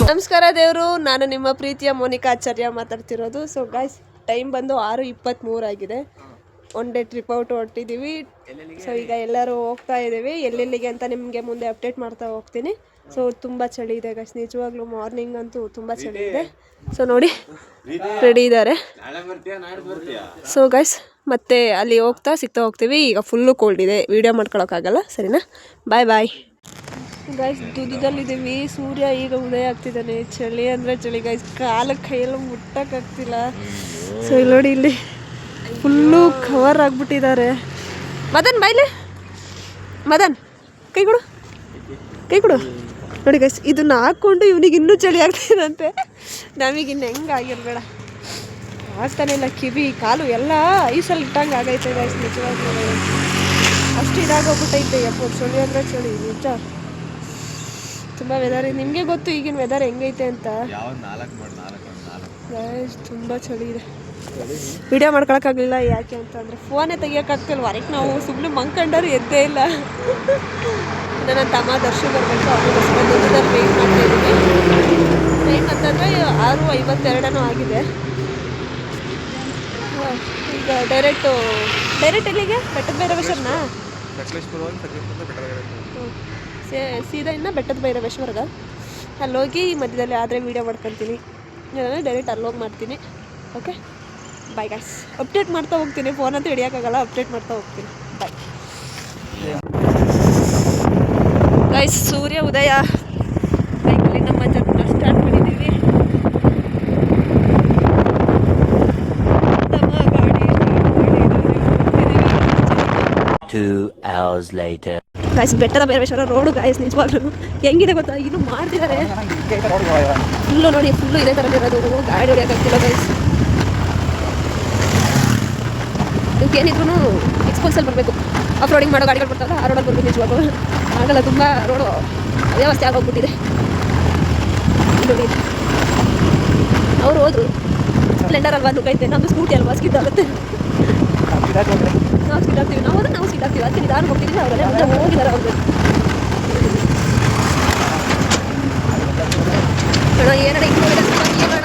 ನಮಸ್ಕಾರ ದೇವರು, ನಾನು ನಿಮ್ಮ ಪ್ರೀತಿಯ ಮೋನಿಕಾ ಆಚಾರ್ಯ ಮಾತಾಡ್ತಿರೋದು. ಸೊ ಗಾಯ್ಸ್, ಟೈಮ್ ಬಂದು 6:23 ಆಗಿದೆ. ಒನ್ ಡೇ ಟ್ರಿಪ್ ಔಟ್ ಹೊರಟಿದ್ದೀವಿ. ಸೊ ಈಗ ಎಲ್ಲರೂ ಹೋಗ್ತಾ ಇದ್ದೀವಿ, ಎಲ್ಲೆಲ್ಲಿಗೆ ಅಂತ ನಿಮಗೆ ಮುಂದೆ ಅಪ್ಡೇಟ್ ಮಾಡ್ತಾ ಹೋಗ್ತೀನಿ. ಸೊ ತುಂಬ ಚಳಿ ಇದೆ ಗಾಯ್ಸ್, ನಿಜವಾಗ್ಲೂ ಮಾರ್ನಿಂಗ್ ಅಂತೂ ತುಂಬ ಚಳಿ ಇದೆ. ಸೊ ನೋಡಿ, ರೆಡಿ ಇದ್ದಾರೆ. ಸೊ ಗಾಯ್ಸ್, ಮತ್ತೆ ಅಲ್ಲಿ ಸಿಗ್ತಾ ಹೋಗ್ತೀವಿ. ಈಗ ಫುಲ್ಲು ಕೋಲ್ಡ್ ಇದೆ, ವಿಡಿಯೋ ಮಾಡ್ಕೊಳಕ್ಕಾಗಲ್ಲ, ಸರಿನಾ? ಬಾಯ್ ಬಾಯ್ ಗಾಯ್ಸ್. ದುದ್ದದಲ್ಲಿದ್ದೀವಿ, ಸೂರ್ಯ ಈಗ ಉದಯ ಆಗ್ತಿದ್ದಾನೆ. ಚಳಿ ಅಂದರೆ ಚಳಿ ಗಾಯ್ಸ್, ಕೈಯೆಲ್ಲ ಮುಟ್ಟಕ್ಕಾಗ್ತಿಲ್ಲ. ಸೊ ಇಲ್ಲಿ ನೋಡಿ, ಇಲ್ಲಿ ಫುಲ್ಲು ಕವರ್ ಆಗಿಬಿಟ್ಟಿದ್ದಾರೆ. ಮದನ್ ಬಾಯ್ಲೆ, ಮದನ್ ಕೈ ಕೊಡು ನೋಡಿ ಗೈಸ್. ಇದನ್ನ ಹಾಕ್ಕೊಂಡು ಇವನಿಗೆ ಇನ್ನೂ ಚಳಿ ಆಗ್ತಿದಂತೆ. ನಮಗಿನ್ನು ಹೆಂಗೆ ಆಗಿರಬೇಡ, ಆಗ್ತಾನೆ ಇಲ್ಲ. ಕಿವಿ ಕಾಲು ಎಲ್ಲ ಐಸಲ್ಲಿ ಇಟ್ಟಂಗೆ ಆಗೈತೆ ಗೈಸ್, ನಿಜವಾಗ್ಲೂ ಅಷ್ಟು ಇದಾಗೋಗ್ಬಿಟ್ಟೈತೆ. ಚಳಿ ಅಂದರೆ ಚಳಿ ನಿಜ. ತುಂಬ ವೆದರ್, ನಿಮಗೆ ಗೊತ್ತು ಈಗಿನ ವೆದರ್ ಹೆಂಗೈತೆ ಅಂತ. ಗೈಸ್ ತುಂಬ ಚಳಿ ಇದೆ, ವಿಡಿಯೋ ಮಾಡ್ಕೊಳಕ್ಕಾಗಲಿಲ್ಲ. ಯಾಕೆ ಅಂತಂದರೆ ಫೋನೇ ತೆಗಿಯೋಕ್ಕಾಗ್ತಿಲ್ಲ. ಹೊರಗೆ ನಾವು ಸುಮ್ಮನೆ ಮಂಕೊಂಡವ್ರು ಎದ್ದೇ ಇಲ್ಲ. ನನ್ನ ತಮ್ಮ ದರ್ಶನ ಬರಬೇಕು, ಅವನಿಗೋಸ್ಕರ ದುಡ್ಡದಲ್ಲಿ ವೆಯ್ಟ್ ಮಾಡ್ತಾ ಇದ್ದೀವಿ. ಟೈಮ್ ಅಂತಂದರೆ 6:52 ಆಗಿದೆ. ಈಗ ಡೈರೆಕ್ಟ್ ಎಲ್ಲಿಗೆ? ಬೆಟ್ಟದ ಭೈರವೇಶ್ವರನ ಸೀದಾ ಇನ್ನು ಬೆಟ್ಟದ ಭೈರವೇಶ್ವರ್ಗ ಅಲ್ಲೋಗಿ ಮಧ್ಯದಲ್ಲಿ ಆದರೆ ವೀಡಿಯೋ ಮಾಡ್ಕೊತೀನಿ. ಡೈರೆಕ್ಟ್ ಅಲ್ಲೋಗಿ ಮಾಡ್ತೀನಿ. Okay, bye guys. ಅಪ್ಡೇಟ್ ಮಾಡ್ತಾ ಹೋಗ್ತೀನಿ, ಫೋನ್ ಅಂತ ಹಿಡಿಯೋಕ್ಕಾಗಲ್ಲ, ಅಪ್ಡೇಟ್ ಮಾಡ್ತಾ ಹೋಗ್ತೀನಿ. Bye guys. ಸೂರ್ಯ ಉದಯ ಬೈಕಲ್ಲಿ ನಮ್ಮ ಜರ್ನಿ ಸ್ಟಾರ್ಟ್ ಮಾಡಿದ್ದೀವಿ. ಗಾಯ್ಸ್, ಬೆಟ್ಟದ ಭೈರವೇಶ್ವರ ರೋಡು ಗಾಯ್ಸ್, ನಿಜವಾಗ್ಲೂ ಹೆಂಗಿದೆ ಗೊತ್ತಾ? ಇನ್ನೂ ಮಾಡ್ತಿದ್ದಾರೆ ಫುಲ್ಲು. ನೋಡಿ, ಫುಲ್ಲು ಇದೇ ಥರ ಇರೋದು, ಗಾಡಿ ಹೊಡಿಯೋಕ್ಕಾಗ್ತಿಲ್ಲ ಗಾಯ್ಸ್. ಏನಿದ್ರು ಎಕ್ಸ್ಪೋಲ್ಸಲ್ಲಿ ಬರಬೇಕು. ಆಫ್ ರೋಡಿಂಗ್ ಮಾಡೋ ಗಾಡಿಗಳು ಬರ್ತಾವಲ್ಲ, ಆ ರೋಡಲ್ಲಿ ಬರಬೇಕು. ನಿಜವಾಗ್ಲೂ ಆಗಲ್ಲ, ತುಂಬ ರೋಡು ಅವ್ಯವಸ್ಥೆ ಆಗೋಗ್ಬಿಟ್ಟಿದೆ. ನೋಡಿ, ಅವ್ರು ಹೋದ್ರು, ಸ್ಪ್ಲೆಂಡರ್ ಅಲ್ವಾ ನುಗ್ಗೈತೆ, ನಮ್ಮದು ಸ್ಕೂಟಿ ಅಲ್ವಾ ಸ್ಕಿಡ್ ಆಗುತ್ತೆ. ನಾವು ಸ್ಕಿಡ್ ಆಗ್ತೀವಿ, ನಾವು ಸ್ಕಿಡ್ ಆಗ್ತೀವಿ. ಅದಕ್ಕೆ ನಿಧಾನ ಹೋಗ್ತಿದ್ದೀವಿ, ಅವರೆಲ್ಲ ಹೋಗಿದ್ದಾರೆ. ಅವ್ರಿಗೆ ಅಣ್ಣ ಏನಡ ಇನ್ನೂ ಏನಡ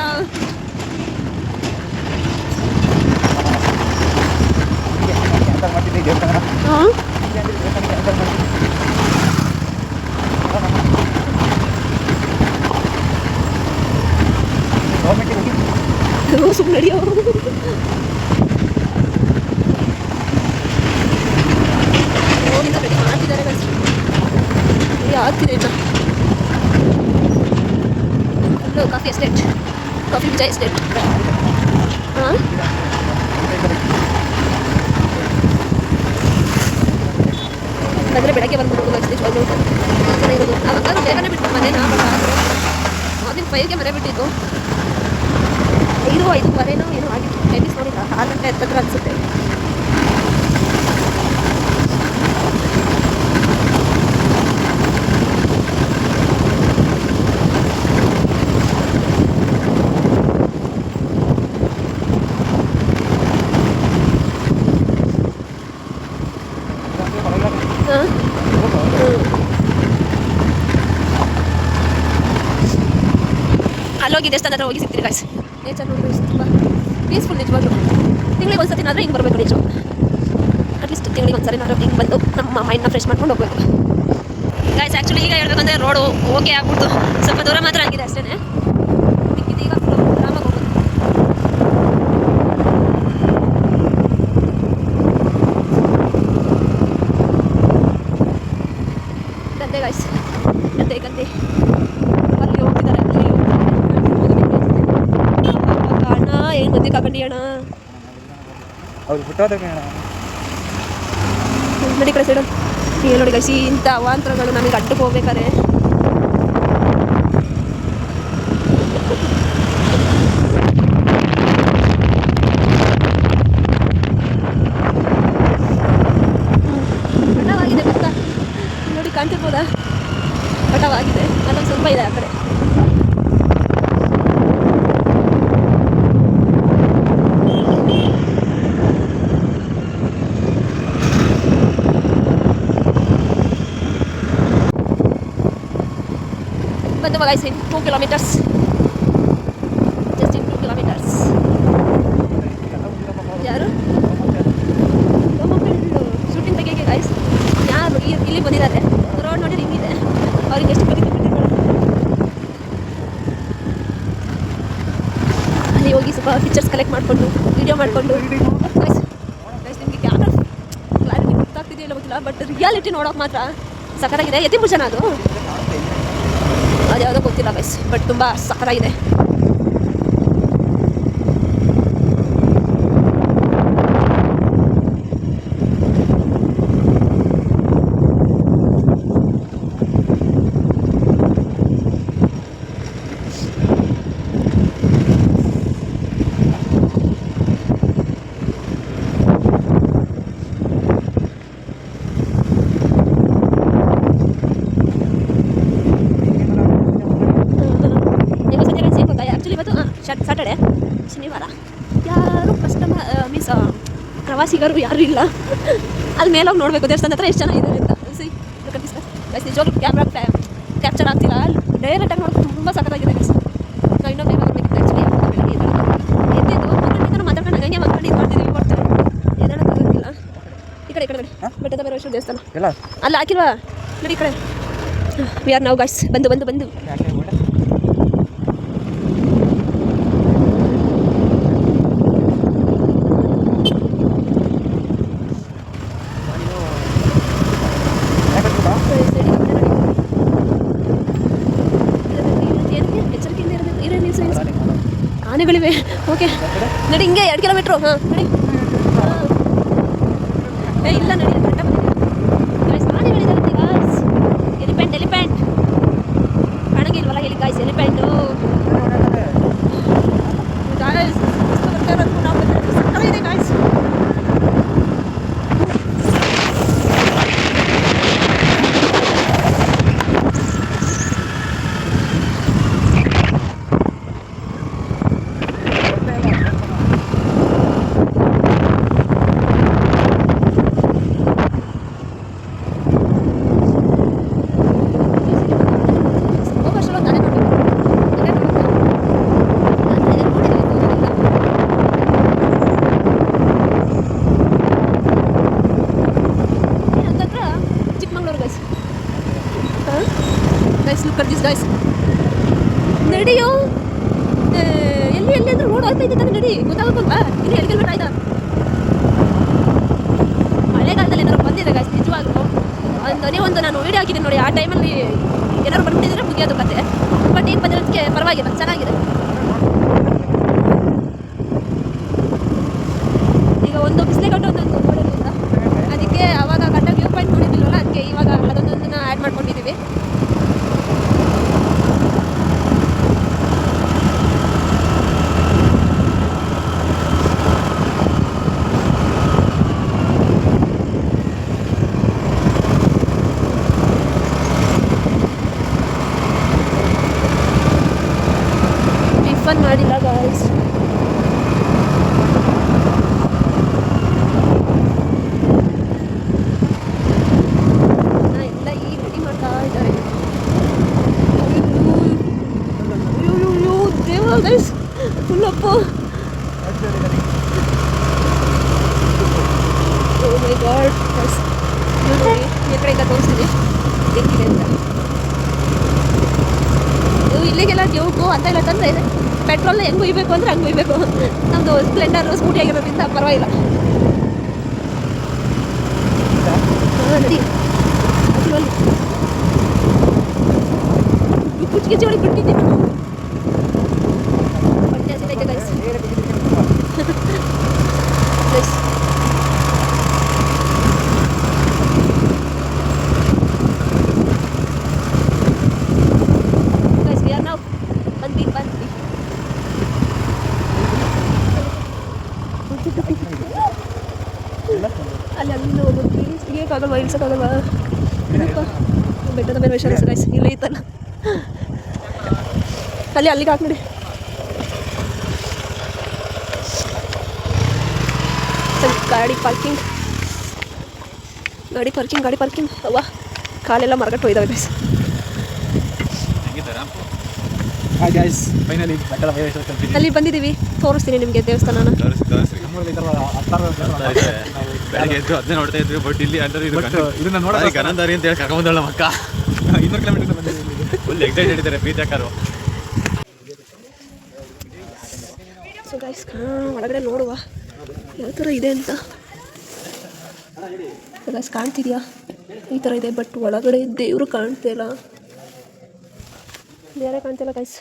ಹಾಂ ಸುಮ್ಮನೆ ನಡಿಯೋ. ರೆಡಿ ಮಾಡ್ತಿದ್ದಾರೆ ಆಗ್ತಿದೆ ಇನ್ನು ಫುಲ್ಲು ಕಾಫಿ ಎಸ್ಟೇಟ್, ಕಾಫಿ ಬೀಜ ಎಸ್ಟೇಟ್. ಹಾಂ, ಅಂದರೆ ಬೆಳಗ್ಗೆ ಬಂದ್ಬಿಟ್ಟು ನಿಜವಾಗ್ಲೂ ಚೆನ್ನಾಗಿರೋದು. ಅವಾಗ ಬೇಗನೆ ಬಿಟ್ಟು ಮನೇನ ಮಾರ್ನಿಂಗ್ 5ಗೆ ಮನೆ ಬಿಟ್ಟಿದ್ದು. 5:05 ಏನೋ ಆಗಿತ್ತು, ಟೈಮಿಸ್ ನೋಡಿಲ್ಲ. 6 ಗಂಟೆ ಹತ್ತಿರ ಅನಿಸುತ್ತೆ. ಅಲ್ಲೋಗಿ ದೇವಸ್ಥಾನ ಹತ್ರ ಹೋಗಿ ಸಿಗ್ತೀರಿ ಗಾಯ್ಸ್. ನೇಚರ್ ನೋಡಿ ತುಂಬ ಪೀಸ್ಫುಲ್ ನಿಜವಾಗ್ಲೂ. ತಿಂಗಳಿಗೆ ಒಂದು ಸತಿನಾದರೂ ಹಿಂಗೆ ಬರಬೇಕು ನಿಜ. ಅಟ್ಲೀಸ್ಟ್ ತಿಂಗಳಿಗೆ ಒಂದು ಸರಿನಾದರೂ ಹಿಂಗೆ ಬಂದು ನಮ್ಮ ಮೈಂಡ್ನ ಫ್ರೆಶ್ ಮಾಡ್ಕೊಂಡು ಹೋಗ್ಬೇಕು ಗಾಯ್ಸ್. ಆ್ಯಕ್ಚುಲಿ ಈಗ ಹೇಳ್ಬೇಕಂದ್ರೆ ರೋಡು ಓಕೆ ಆಗ್ಬಿಡ್ತು, ಸ್ವಲ್ಪ ದೂರ ಮಾತ್ರ ಆಗಿದೆ ಅಷ್ಟೇ. ಈಗ ಆರಾಮಾಗಿ ಹೋಗ್ಬೋದು. ಗದ್ದೆ ಗಾಯ್ಸ್, ಗದ್ದೆ ಅಲ್ಲಿ ಹೋಗ್ತಿದ್ದಾರೆ. ಅಣ್ಣ ಏನು ಮದ್ವೆ ಕಾಕಂಡಿ ಅಣ್ಣ, ನೋಡಿ ಕಡೆ ಸೈಡು ಏನು ನೋಡಿ ಗೈಸಿ, ಇಂಥ ಅವಾಂತರಗಳು ನಮಗೆ ಅಡ್ಡಕ್ಕೆ ಹೋಗ್ಬೇಕಾರೆ. ಕಟಾವಾಗಿದೆ ಭತ್ತ ನೋಡಿ, ಕಾಣ್ತಿರ್ಬೋದಾ? ಕಟಾವಾಗಿದೆ, ಅಲ್ಲೊಂದು ಸ್ವಲ್ಪ ಇದೆ ಆ ಕಡೆ. ಬಂದು guys in 2 kilometres, just in 2 kilometres. ಯಾರು ಶೂಟಿಂಗ್ ತೆಗಿಯೋಕ್ಕೆ ಗೈಸ್ ಯಾರು ಇಲ್ಲಿ ಬಂದಿದ್ದಾರೆ. ರೋಡ್ ನೋಡಿ ಹಿಂಗಿದೆ, ಅವ್ರಿಗೆ ಎಷ್ಟು ಕಲಿತು ಅಲ್ಲಿ ಹೋಗಿ ಸ್ವಲ್ಪ ಪಿಕ್ಚರ್ಸ್ ಕಲೆಕ್ಟ್ ಮಾಡಿಕೊಂಡು ವಿಡಿಯೋ ಮಾಡಿಕೊಂಡು ಗೈಸ್ ನಿಮಗೆ ಕ್ಯಾಮ್ರಾ ಕ್ಲಾರಿಟಿ ಗೊತ್ತಾಗ್ತಿದೆಯೋ ಇಲ್ಲ ಗೊತ್ತಿಲ್ಲ, ಬಟ್ ರಿಯಾಲಿಟಿ ನೋಡೋಕೆ ಮಾತ್ರ ಸಖತ್ತಾಗಿದೆ. ಯತಿಭೂಷಣ ಅದು ಯಾವುದೋ ಗೊತ್ತಿಲ್ಲ ಗೈಸ್, ಬಟ್ ತುಂಬ ಸಖತ್ತಾಗಿದೆ. ಸ್ಯಾಟರ್ಡೆ ಶನಿವಾರ ಯಾರು ಕಸ್ಟಮರ್ ಮೀನ್ಸ್ ಪ್ರವಾಸಿಗರು ಯಾರೂ ಇಲ್ಲ. ಅಲ್ಲಿ ಮೇಲೋಗಿ ನೋಡಬೇಕು ದೇವಸ್ಥಾನ ಹತ್ರ ಎಷ್ಟು ಜನ ಇದ್ದಾರೆ ಅಂತ. ನಿಜವಾಗ್ಲೂ ಕ್ಯಾಮ್ರಾ ಕ್ಯಾಪ್ಚರ್ ಆಗ್ತಿಲ್ಲ, ಡೈರೆಕ್ಟಾಗಿ ನೋಡೋದು ತುಂಬ ಸಖತ್ತಾಗಿದೆ ಗೈಸ್. ನಾವು ಇನ್ನೂ ಬೇಗ ಬರಬೇಕಿತ್ತು ಆ್ಯಕ್ಚುಲಿ. ಬೆಳಗ್ಗೆ ಎದ್ದಿದ್ದು ಮಾತಾಡ್ಕೊಂಡು ಹಂಗೆ ಮಾಡ್ಕೊಂಡು ಇದು ಮಾಡ್ತಿದ್ದೀವಿ ಕೊಡ್ತಾರೆ, ಎದ್ದೇಳೋಕ್ಕಾಗೋದಿಲ್ಲ. ಈ ಕಡೆ ನೋಡಿ ಬೆಟ್ಟದ ಭೈರವೇಶ್ವರ ದೇವಸ್ಥಾನ ಅಲ್ಲಿ ಹಾಕಿಲ್ವಾ ನೋಡಿ, ಈ ಕಡೆ ವಿ ಆರ್ ನಾವು ಗೈಸ್ ಬಂದು ಬಂದು ಬಂದು ಆನೆಗಳಿವೆ. ಓಕೆ ನಡಿ, ಹಿಂಗೆ 2 ಕಿಲೋಮೀಟ್ರು. ಹಾಂ ನಡಿ. ಇಲ್ಲ ನಡಿ, ಕರೆಕ್ಟಾಗಿ ಬಂದಿದೆ. ಆನೆಗಳಿದಾವೆ ಗಾಯ್ಸ್. ಎಲಿಫೆಂಟ್ ಕಾಣಂಗಿಲ್ವಲ್ಲ ಹೇಳಿ ಗಾಯ್ಸ್, ಎಲಿಫೆಂಟು ಗಾಯ್ಸ್. ಬರ್ತಾ ಇರೋದು ನಾವು ಸಕ್ಕತ್ತಾಗಿದೆ ಗಾಯ್ಸ್. ಗೈಸ್ ನಡಿಯೋ, ಎಲ್ಲಿ ಅಂದ್ರೆ ರೋಡ್ ಆಗ್ತಾ ಇದ್ದೆ ತಾನೆ, ನಡಿ ಗೊತ್ತಾಗಲ್ವಾ? ಇಲ್ಲಿ 2 ಕಿಲೋಮೀಟರ್ ಆಯ್ತಾ? ಮಳೆಗಾಲದಲ್ಲಿ ಏನಾದ್ರು ಬಂದಿದೆ ಗೈಸ್ ನಿಜವಾಗ್ಲೂ. ಒಂದು ನಾನು ವೀಡಿಯೋ ಹಾಕಿದ್ದೀನಿ ನೋಡಿ, ಆ ಟೈಮಲ್ಲಿ ಏನಾದ್ರು ಬಂದಿದ್ರೆ ಮುಗಿಯೋದು ಕತೆ. ಬಟ್ ಈಗ ಬಂದಿರೋದಕ್ಕೆ ಪರವಾಗಿಲ್ಲ, ಚೆನ್ನಾಗಿದೆ. ಈಗ ಒಂದು ಬಿಸಿಲೆಗಟ್ಟು ಒಂದೊಂದು ನೋಡೋದಿಲ್ಲ, ಅದಕ್ಕೆ ಅವಾಗ ಕಟ್ಟ ವ್ಯೂ ಪಾಯಿಂಟ್ ನೋಡಿದ್ದಿಲ್ವಲ್ಲ, ಅದಕ್ಕೆ ಇವಾಗ ಅದೊಂದೊಂದನ್ನು ಆ್ಯಡ್ ಮಾಡ್ಕೊಂಡಿದ್ದೀವಿ. ಮಾಡಿಲ್ಲ ಗಾಯ್ಸ್. ಎಲ್ಲ ಈಗ ರೆಡಿ ಮಾಡ್ತಾ ಇದ್ದಾರೆ. ದೇವ ಗೈಸ್ ಫುಲ್ಲಪ್ಪು. ಓ ಮೈ ಗಾಡ್ ಗೈಸ್, ನೋಡಿ ಈ ಕಡೆಯಿಂದ ತೋರಿಸ್ತೀನಿ ಹೆಂಗಿದೆ ಅಂತ. ಇಲ್ಲಿಗೆಲ್ಲ ಜೋಗು ಅಂತ ಎಲ್ಲ ತಂದರೆ ಇದೆ. ಪೆಟ್ರೋಲ್ ಹೆಂಗೆ ಉಯ್ಬೇಕು ಅಂದರೆ ಹಂಗೆ ಉಯ್ಬೇಕು. ನಮ್ಮದು ಸ್ಪ್ಲೆಂಡರ್ ಸ್ಕೂಟಿ ಆಗಿರೋದ್ರಿಂದ ಪರವಾಗಿಲ್ಲ. ನೋಡಿ ಕುಚ್ಕಿಚ್ಚಿ ಒಳಗೆ ಬಿಟ್ಟಿದ್ದೀನಿ ನಾನು. ಹೊಟ್ಟೆ ಹಸಿದೈತೆ guys. Guys we are now ಬಂದ್ವಿ. ಅಲ್ಲಿ ಹೋಗೋದು ಇಳಿಯೋಕ್ಕಾಗಲ್ವಾ, ಇಳಿಸೋಕ್ಕಾಗಲ್ವಾ? ಬೆಟ್ಟದ ಭೈರವೇಶ್ವರ ಗೈಸ್ ಇಲ್ಲಿ ಐತಲ್ಲ, ಅಲ್ಲಿಗೆ ಹಾಕಿ ನೋಡಿ. ಗಾಡಿ ಪಾರ್ಕಿಂಗ್ ಅವ್ವ ಕಾಲೆಲ್ಲ ಮರಗಟ್ಟು ಹೋಯ್ದಾವೆ ಗೈಸ್. ಅಲ್ಲಿ ಬಂದಿದ್ದೀವಿ, ತೋರಿಸ್ತೀನಿ ನಿಮಗೆ ದೇವಸ್ಥಾನನ. ಬೆಳಗ್ಗೆ ಎದ್ದು ಅದನ್ನೇ ನೋಡ್ತಾ ಇದ್ವಿ. ಬಟ್ ಇಲ್ಲಿ ಇದನ್ನ ನೋಡಿ ಗನಂದಾರಿ ಅಂತ ಹೇಳಿ ಕರ್ಕೊಂಡ್ಬಂದಳ ಮಕ್ಕ. 200 ಕಿಲೋಮೀಟರ್ ಬಂದಿದ್ದೀವಿ. ಫುಲ್ ಎಕ್ಸೈಟೆಡ್ ಇದ್ದಾರೆ ಪ್ರೀತಿಯಕ್ಕರು. ಸೊ ಗೈಸ್ ಒಳಗಡೆ ನೋಡುವ ಯಾವ ಥರ ಇದೆ ಅಂತ. ಗೈಸ್ ಕಾಣ್ತಿದ್ಯಾ? ಈ ಥರ ಇದೆ. ಬಟ್ ಒಳಗಡೆ ದೇವರು ಕಾಣ್ತಿಲ್ಲ, ಬೇರೆ ಕಾಣ್ತಿಲ್ಲ ಗೈಸ್.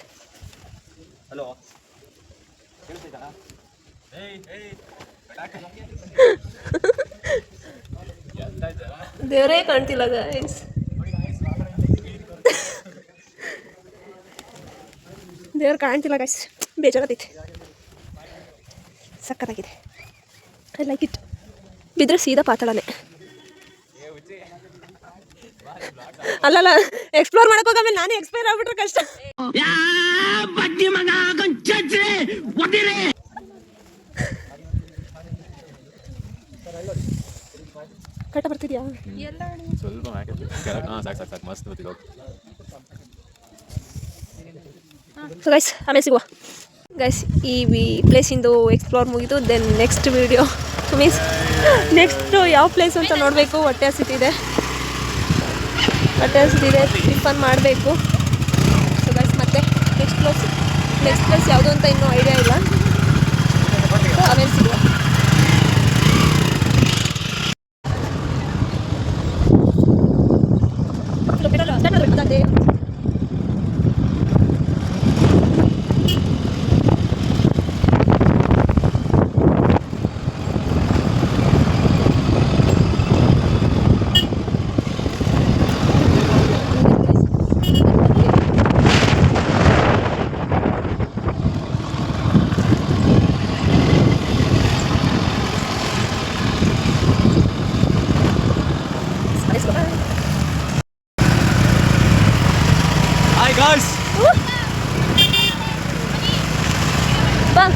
ಹಲೋ, ದೇವರೇ ಕಾಣ್ತಿಲ್ಲ ಗೈಸ್. ದೇವ್ರು ಕಾಣ್ತಿಲ್ಲ ಗೈಸ್, ಬೇಜಾರಾಗೈತೆ. ಸಕ್ಕತ್ತಾಗಿದೆ, ಐ ಲೈಕ್ ಇಟ್. ಬಿದ್ದರೆ ಸೀದಾ ಪಾತಾಳನೇ. ಅಲ್ಲಲ್ಲ, ಎಕ್ಸ್ಪ್ಲೋರ್ ಮಾಡಕ್ ಹೋಗಮೇಲೆ ನಾನೇ ಎಕ್ಸ್ಪೈರ್ ಆಗ್ಬಿಟ್ರೆ ಕಷ್ಟ. ಕಟ್ಟ ಬರ್ತಿದ್ಯಾ? ಸ್ವಲ್ಪ ಸಾಕು ಮಸ್ತ್ ಬರ್ತಿದ್ವು. ಸೊ ಗೈಸ್ ಆಮೇಲೆ ಸಿಗುವ ಗೈಸ್. ಈ ಪ್ಲೇಸಿಂದು ಎಕ್ಸ್ಪ್ಲೋರ್ ಮುಗಿದು then next video means next ಯಾವ ಪ್ಲೇಸ್ ಅಂತ ನೋಡಬೇಕು. ಹೊಟ್ಟೆ ಹಸಿತಿದೆ, ಟಿಫನ್ ಮಾಡಬೇಕು. ಸೊ ಗೈಸ್ ಮತ್ತೆ ನೆಕ್ಸ್ಟ್ ಪ್ಲೇಸ್ ಯಾವುದು ಅಂತ ಇನ್ನೂ ಐಡಿಯಾ ಇಲ್ಲ. ಸೊ ಆಮೇಲೆ ಸಿಗುವ. Hi guys. Bang.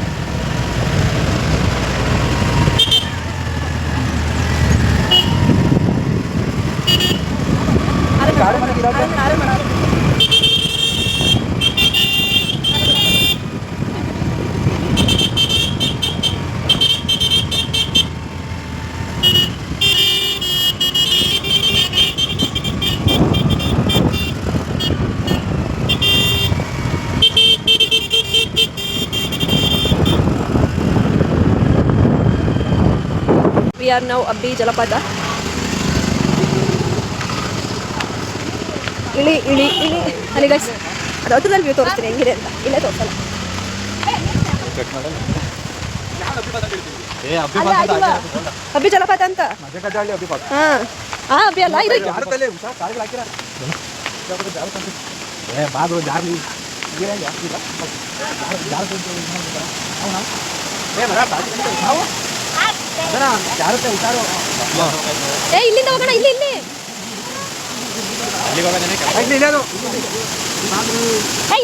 We are now Abbi ಜಲಪಾತ. ಇಳಿ ಅಲ್ಲಿ ಗೈಸ್, ಅದು ಹತ್ರದಲ್ಲಿ ವ್ಯೂ ತೋರಿಸ್ತೀನಿ ಹೆಂಗಿದೆ ಅಂತ. ಇಲ್ಲೇ ತೋರಿಸಲ್ಲ. ಅಬ್ಬಿ ಜಲಪಾತ ಅಂತ. ಅಬ್ಬಿ ಅಲ್ಲ ಇದು. ಇಲ್ಲಿಂದ ಹೋಗೋಣ. ಇಲ್ಲಿ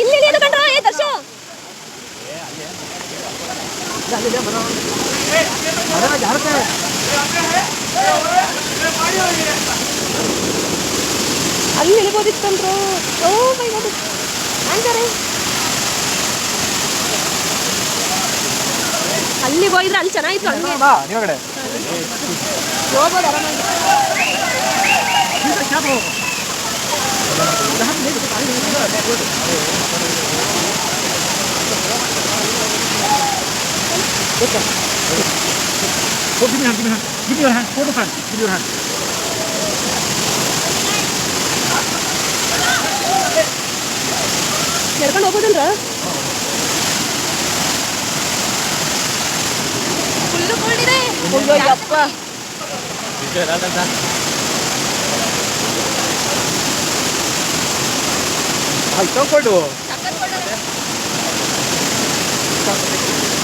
ಇಲ್ಲಿ ಕಂಡ್ರ ದರ್ಶನ. ಅಲ್ಲಿ ಇಳಿಬೋದಿತ್ತಂದ್ರು. ಓ ಮೈ ಗಾಡ್, ಅಂತಾರೆ ಅಲ್ಲಿ ಹೋಗಿದ್ರೆ ಅಲ್ಲಿ ಚೆನ್ನಾಗಿತ್ತು. ಹಂಗೆ ಹೋಗ್ಬೋದು ಆರಾಮಾಗಿ. ನಡ್ಕೊಂಡು ಹೋಗ್ಬೋದಲ್ರ? ಫುಲ್ಲು ಕೋಲ್ಡಿದೆ. ಯಪ್ಪ,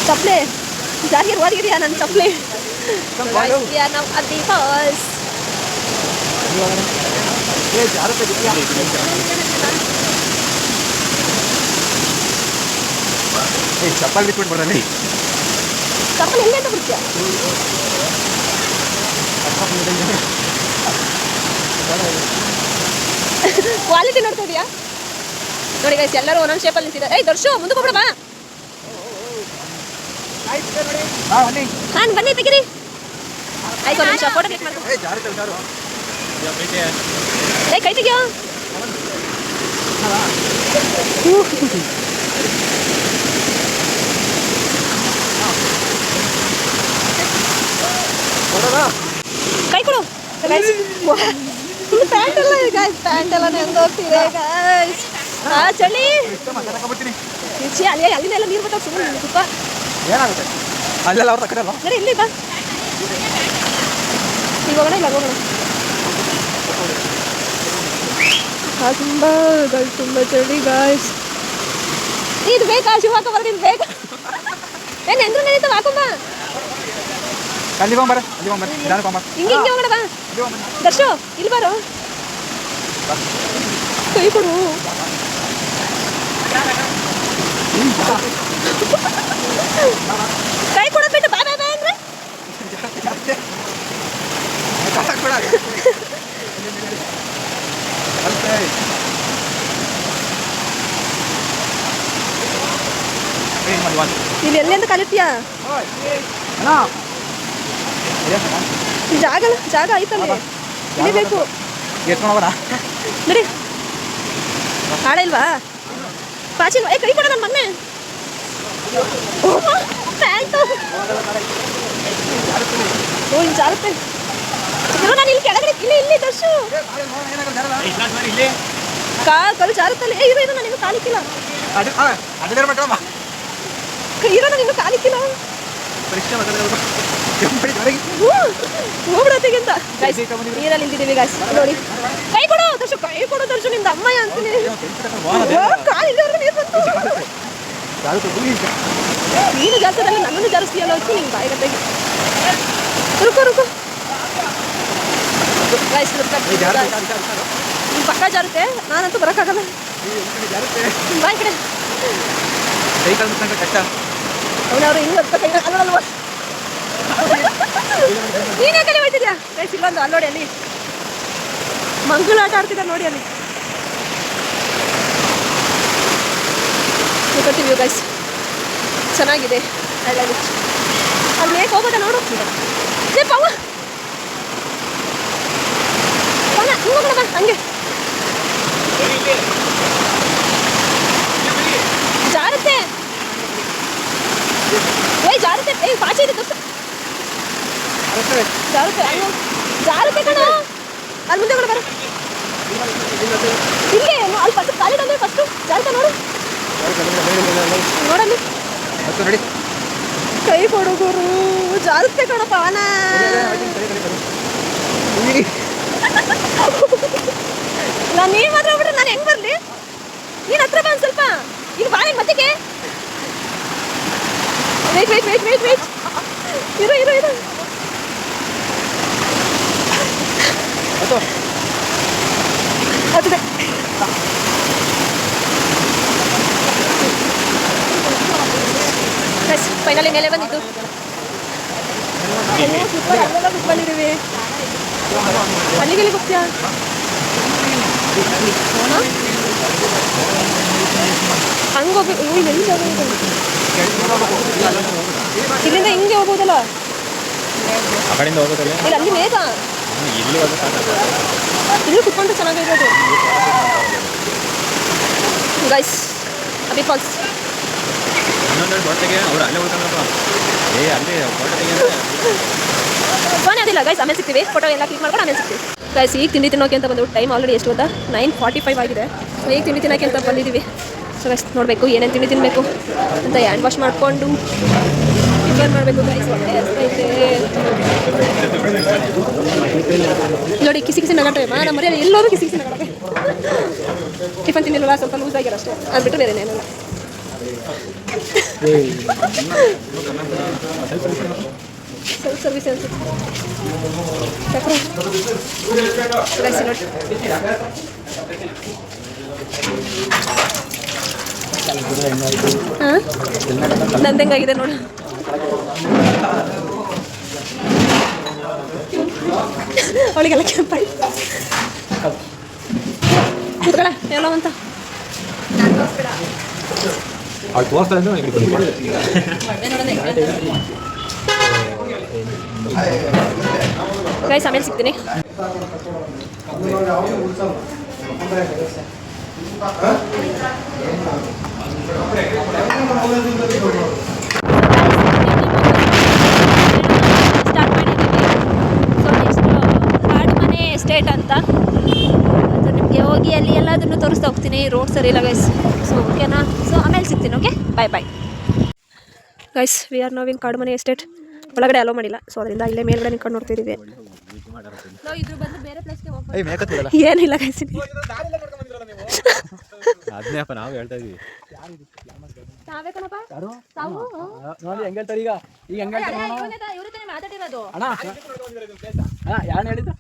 ಚಪ್ಲೆ ಜಾರಿಗೆ ಓದಿದೆಯಾ ನನ್ನ ಚಪ್ಲೆ? ನಾವು ಅದಿ ಫಾಲ್ಸ್. ಚಪ್ಪಲ್ ಬಿಟ್ಬಿಟ್ಟು ಬರಲಿ. ಚಪ್ಪಲ್ ಎಲ್ಲಿ ಅಂತ ಬಿಡ್ತೀಯ? ಕ್ವಾಲಿಟಿ ನೋಡ್ತಿದ್ಯಾ? ನೋಡಿ ಗೈಸ್ ಎಲ್ಲರೂ ಒಂದೊಂದು ಶೇಪಲ್ಲಿ ನಿಂತಿದ್ದಾರೆ. ಏಯ್ ದರ್ಶು ಮುಂದಕ್ಕೆ ಹೋಗ್ಬಿಡ ಬಾ. ಹಾಂ ಬನ್ನಿ ತೆಗೀರಿ. ಆಯ್ತು ಒಂದು ನಿಮಿಷ ಫೋಟೋ ಕ್ಲಿಕ್ ಮಾಡ್ಕೊ. ಏಯ್ ಕೈ ತೆಗಿಯೋ. ಕೈ ಕೊಡು. ಪ್ಯಾಂಟ್ ಎಲ್ಲ ಗಾಯ್ಸ್, ಪ್ಯಾಂಟ್ ಎಲ್ಲ ನೆಂದೋಗ್ತಿದೆ ಗಾಯ್ಸ್. ಚಳಿ ಅಲ್ಲಿಂದ ಎಲ್ಲ ನೀರು ಬರ್ತಾವೆ. ಸುಮ್ಮನೆ ತುಪ್ಪ ಏನಾಗುತ್ತೆ ಅಲ್ಲೆಲ್ಲ ಅವ್ರ ಕಡೆ ಅಲ್ಲ. ಸರಿ ಇಲ್ಲಿ ಬಾ. ಈಗ ಹೋಗೋಣ, ಇಲ್ಲ ಹೋಗೋಣ. ತುಂಬ ಚಳಿ ಗಾಯ್ಸ್. ಇದು ಬೇಕಾ ಶಿವ ಹಾಕೊಂಬರ್ರಿ, ಇದು ಬೇಕಾ? ಏನು ಎಂದ್ರು ನೆನೀತಾವ, ಹಾಕೊಂಬ. ಅಲ್ಲಿ ಹೋಗ್ಬಾರ, ಅಲ್ಲಿ ಹೋಗ್ಬಾರ, ನಿಧಾನ ಹೋಗ್ಬಾರ. ಹಿಂಗೆ ಹೋಗೋಣ ಬಾ. ದರ್ಶು ಇಲ್ಲಿ ಬಾರೋ, ಕೈ ಕೊಡು. ಕೈ ಕೊಡೋದು ಬಿಟ್ಟು ಬಾ ಬಾ ಬಾ ಅಂದ್ರೆ ನೀನು ಎಲ್ಲಿ ಅಂತ ಕಲಿತೀಯಾ? ಜಾಗ ಐತಲ್ಲ, ಇಳಿಬೇಕು. ನೋಡಿ ಹಾಳ ಇಲ್ವಾ, ಪಾಚಿಲ್ವಾ? ಕೈ ಕೊಡ ನನ್ನ ಮಗನೇ. ಪ್ಯಾಂಟು ಓ ಹಿಂಗೆ ಜಾರುತ್ತೆ. ನಾನು ಇಲ್ಲಿ ಕೆಳಗಡೆ ಇಲ್ಲಿ ದರ್ಶು ಕಲ್ ಜಾರುತ್ತಲ್ಲ. ಇರೋ ನಾನು ಇನ್ನೂ ಕಾಲಿಕ್ಕಿಲ್ಲ, ಇರೋ ನಾನು ಇನ್ನೂ ಕಾಲಿಕ್ಕಿಲ್ಲ. ಹೋಗ್ಬಿಡತ್ತೆಗಿಂತ ನೀರಲ್ಲಿ ನಿಂತಿದ್ದೀವಿ ಗಾಯ್ಸ್. ನೋಡಿ ಕೈ ಕೊಡು ದರ್ಶು, ಕೈ ಕೊಡು ದರ್ಶು. ನಿಂದ ಅಮ್ಮಯ್ಯ ಅಂತೀನಿ. ಕಾಲಿಲ್ಲವ್ರಿಗೆ ನೀರು ಬಂತು. ನೀನು ಜಾಸ್ತಿಯಲ್ಲ, ನನ್ನನ್ನು ಜಾಸ್ತಿಯಲ್ಲ ಹೊತ್ತು ನಿಂಗೆ ಬಾಯಿಗತ್ತಾಗಿ. ರುಕು ಗಾಯ್ಸ್, ನಿಮ್ಮ ಪಕ್ಕ ಜಾರುತ್ತೆ, ನಾನಂತೂ ಬರೋಕ್ಕಾಗಲ್ಲ. ಬಾಯ್ ಕಡೆ ಅವನವರು ಹಿಂಗೆ ಅಲ್ಲಲ್ವ. ನೀನೇ ಕಡೆ ಹೋಯ್ತಿದ್ಯಾ ಗೈಸ್? ಇಲ್ಲೊಂದು ಅಲ್ಲಿ ನೋಡಿ, ಅಲ್ಲಿ ಮಂಗಳ ಆಟ ಆಡ್ತಿದ್ದಾರೆ ನೋಡಿ. ಅಲ್ಲಿ ಕೊಡ್ತೀವಿ ಗೈಸ್, ಚೆನ್ನಾಗಿದೆ. ಅಲ್ಲಿ ಮೇಕ್ ಹೋಗೋದಾ ನೋಡು. ಪವ ಹಿಂಗೆ ಹೋಗೋಣ ಬಾ. ಹಂಗೆ ಜಾರುತ್ತೆ, ಜಾರುತ್ತೆ. ಪಾಚಿ ಇದೆ ದೋಸ್ತ, ಜಾರುತ್ತೆ ಕಣ. ಅಲ್ಲಿ ಮುಂದೆ ಕೂಡ ಬರ, ಇಲ್ಲೇ ಅಲ್ಲಿ ಫಸ್ಟ್ ಕಾಲಿಡ ಅಂದ್ರೆ ಫಸ್ಟು ಜಾರುತ್ತಾ ನೋಡು. ನೋಡಲ್ಲಿ ಕೈ ಕೊಡುಗರು, ಜಾರುತ್ತೆ ಕಣಪ್ಪ ಅವನ. ನಾನು ನೀನು ಮಾತ್ರ ಹೋಗ್ಬಿಟ್ರೆ ನಾನು ಹೆಂಗೆ ಬರಲಿ? ನೀನು ಹತ್ರ ಬಾ ಒಂದು ಸ್ವಲ್ಪ. ಈಗ ಬಾ ನಿನ್ ಮತ್ತಿಗೆ. ವೇಟ್ ಇರು. ಹತ್ತಿದೆ. ಫೈನಲಿ ಮೇಲೆ ಬಂದಿದ್ದು. ಬಂದಿದ್ದೀವಿ. ಅಲ್ಲಿಗೆ ಹೋಗ್ತೀಯಾ? ಹಂಗೋಗಿ ಇಲ್ಲಿಂದ ಹಿಂಗೆ ಹೋಗ್ಬೋದಲ್ಲ, ಇಲ್ಲ ಅಲ್ಲಿ ಮೇಘ ಇಲ್ಲಿ ಕುತ್ಕೊಂಡು ಚೆನ್ನಾಗಿರ್ಬೋದು ಗೈಸ್. ಅಬಿ ಫಾಲ್ಸ್ ಫೋನ್ ಅದಿಲ್ಲ ಗೈಸ್. ಆಮೇಲೆ ಸಿಗ್ತೀವಿ, ಫೋಟೋ ಎಲ್ಲ ಕ್ಲಿಕ್ ಮಾಡ್ಕೊಂಡು ಆಮೇಲೆ ಸಿಗ್ತೀವಿ ಗೈಸ್. ಈಗ ತಿಂಡಿ ತಿನ್ನೋಕೆ ಅಂತ ಬಂದು ಟೈಮ್ ಆಲ್ರೆಡಿ ಎಷ್ಟು ಗೊತ್ತಾ? 9:45 ಆಗಿದೆ. ಸೊ ಈಗ ತಿಂಡಿ ತಿನ್ನೋಕೆ ಅಂತ ಬಂದಿದ್ದೀವಿ. ಸೊ ಗೈಸ್ ನೋಡಬೇಕು ಏನೇನು ತಿಂಡಿ ತಿನ್ನಬೇಕು ಅಂತ ಹ್ಯಾಂಡ್ ವಾಶ್ ಮಾಡಿಕೊಂಡು ಟಿಫನ್ ಮಾಡಬೇಕು ಗೈಸ್. ನೋಡಿ ಕಿಸಿ ನಗಟ್ಟೆ ನಮ್ಮ ಮನೆಯಲ್ಲಿ ಎಲ್ಲರೂ ಕಿಸಿ ನಗಟ್ಟೆ. ಟಿಫನ್ ತಿನ್ನಿಲ್ವಲ್ಲ, ಸ್ವಲ್ಪ ಲೂಸ್ ಆಗ್ಯಾರ ಅಷ್ಟೇ, ಅದು ಬಿಟ್ಟು ಬೇರೆ ಏನೇನಲ್ಲ. ಸೆಲ್ಫ್ ಸರ್ವಿಸ್ ಅನ್ಸುತ್ತೆ. ಹಾಂ ನಂದಂಗಾಗಿದೆ ನೋಡು. ಅವಳಿಗೆಲ್ಲ ಕೆಂಪಾಯಿ ಕೂತ್ಕೊಳ್ಳ ಎಲ್ಲ ಅಂತ ಅವ್ಳು ತೋರಿಸ್ತಾರೆ ಅಂದ್ರೆ ಗೈಸ್ ಆಮೇಲೆ ಸಿಗ್ತೀನಿ. ಸ್ಟಾರ್ಟ್ ಮಾಡಿದ್ದೀವಿ. ಸೊ ನೆಕ್ಸ್ಟ್ ಕಾಡು ಮನೆ ಎಸ್ಟೇಟ್ ಅಂತ, ಅದು ನಿಮಗೆ ಹೋಗಿ ಅಲ್ಲಿ ಎಲ್ಲದನ್ನು ತೋರಿಸ್ತಾ ಹೋಗ್ತೀನಿ. ರೋಡ್ ಸರಿ ಇಲ್ಲ ಗೈಸ್. ಸೊ ಓಕೆನಾ? ಸೊ ಆಮೇಲೆ ಸಿಗ್ತೀನಿ. Okay, bye bye guys. We are now in Kadumane estate. ಒಳಗಡೆ ಅಲೋ ಮಾಡಿಲ್ಲ, ಸೊ ಅದರಿಂದ ಇಲ್ಲೇ ಮೇಲ್ಗಡೆ ನಿಂತ್ಕೊಂಡು ನೋಡ್ತಿದ್ದೀವಿ. ಇದ್ರ ಬಂದು ಬೇರೆ ಪ್ಲೇಸ್ಗೆ ಏನಿಲ್ಲ ಗೈಸ್. ಅದನ್ನೇಪ್ಪ ನಾವು ಹೇಳ್ತಾ ಇದೀವಿ. ನಾವೇ ಕಣಪ್ಪ ತಾವು ನೋಡಿ ಹೆಂಗ್ ಹೇಳ್ತಾರೆ ಈಗ ಹೆಂಗ್ ಹೇಳ್ತಾರೆ ಇವ್ರ ತಾನೇ ಮಾತಾಡಿರೋದು. ಅಣ್ಣ ಯಾರು ಹೇಳಿದ್ದು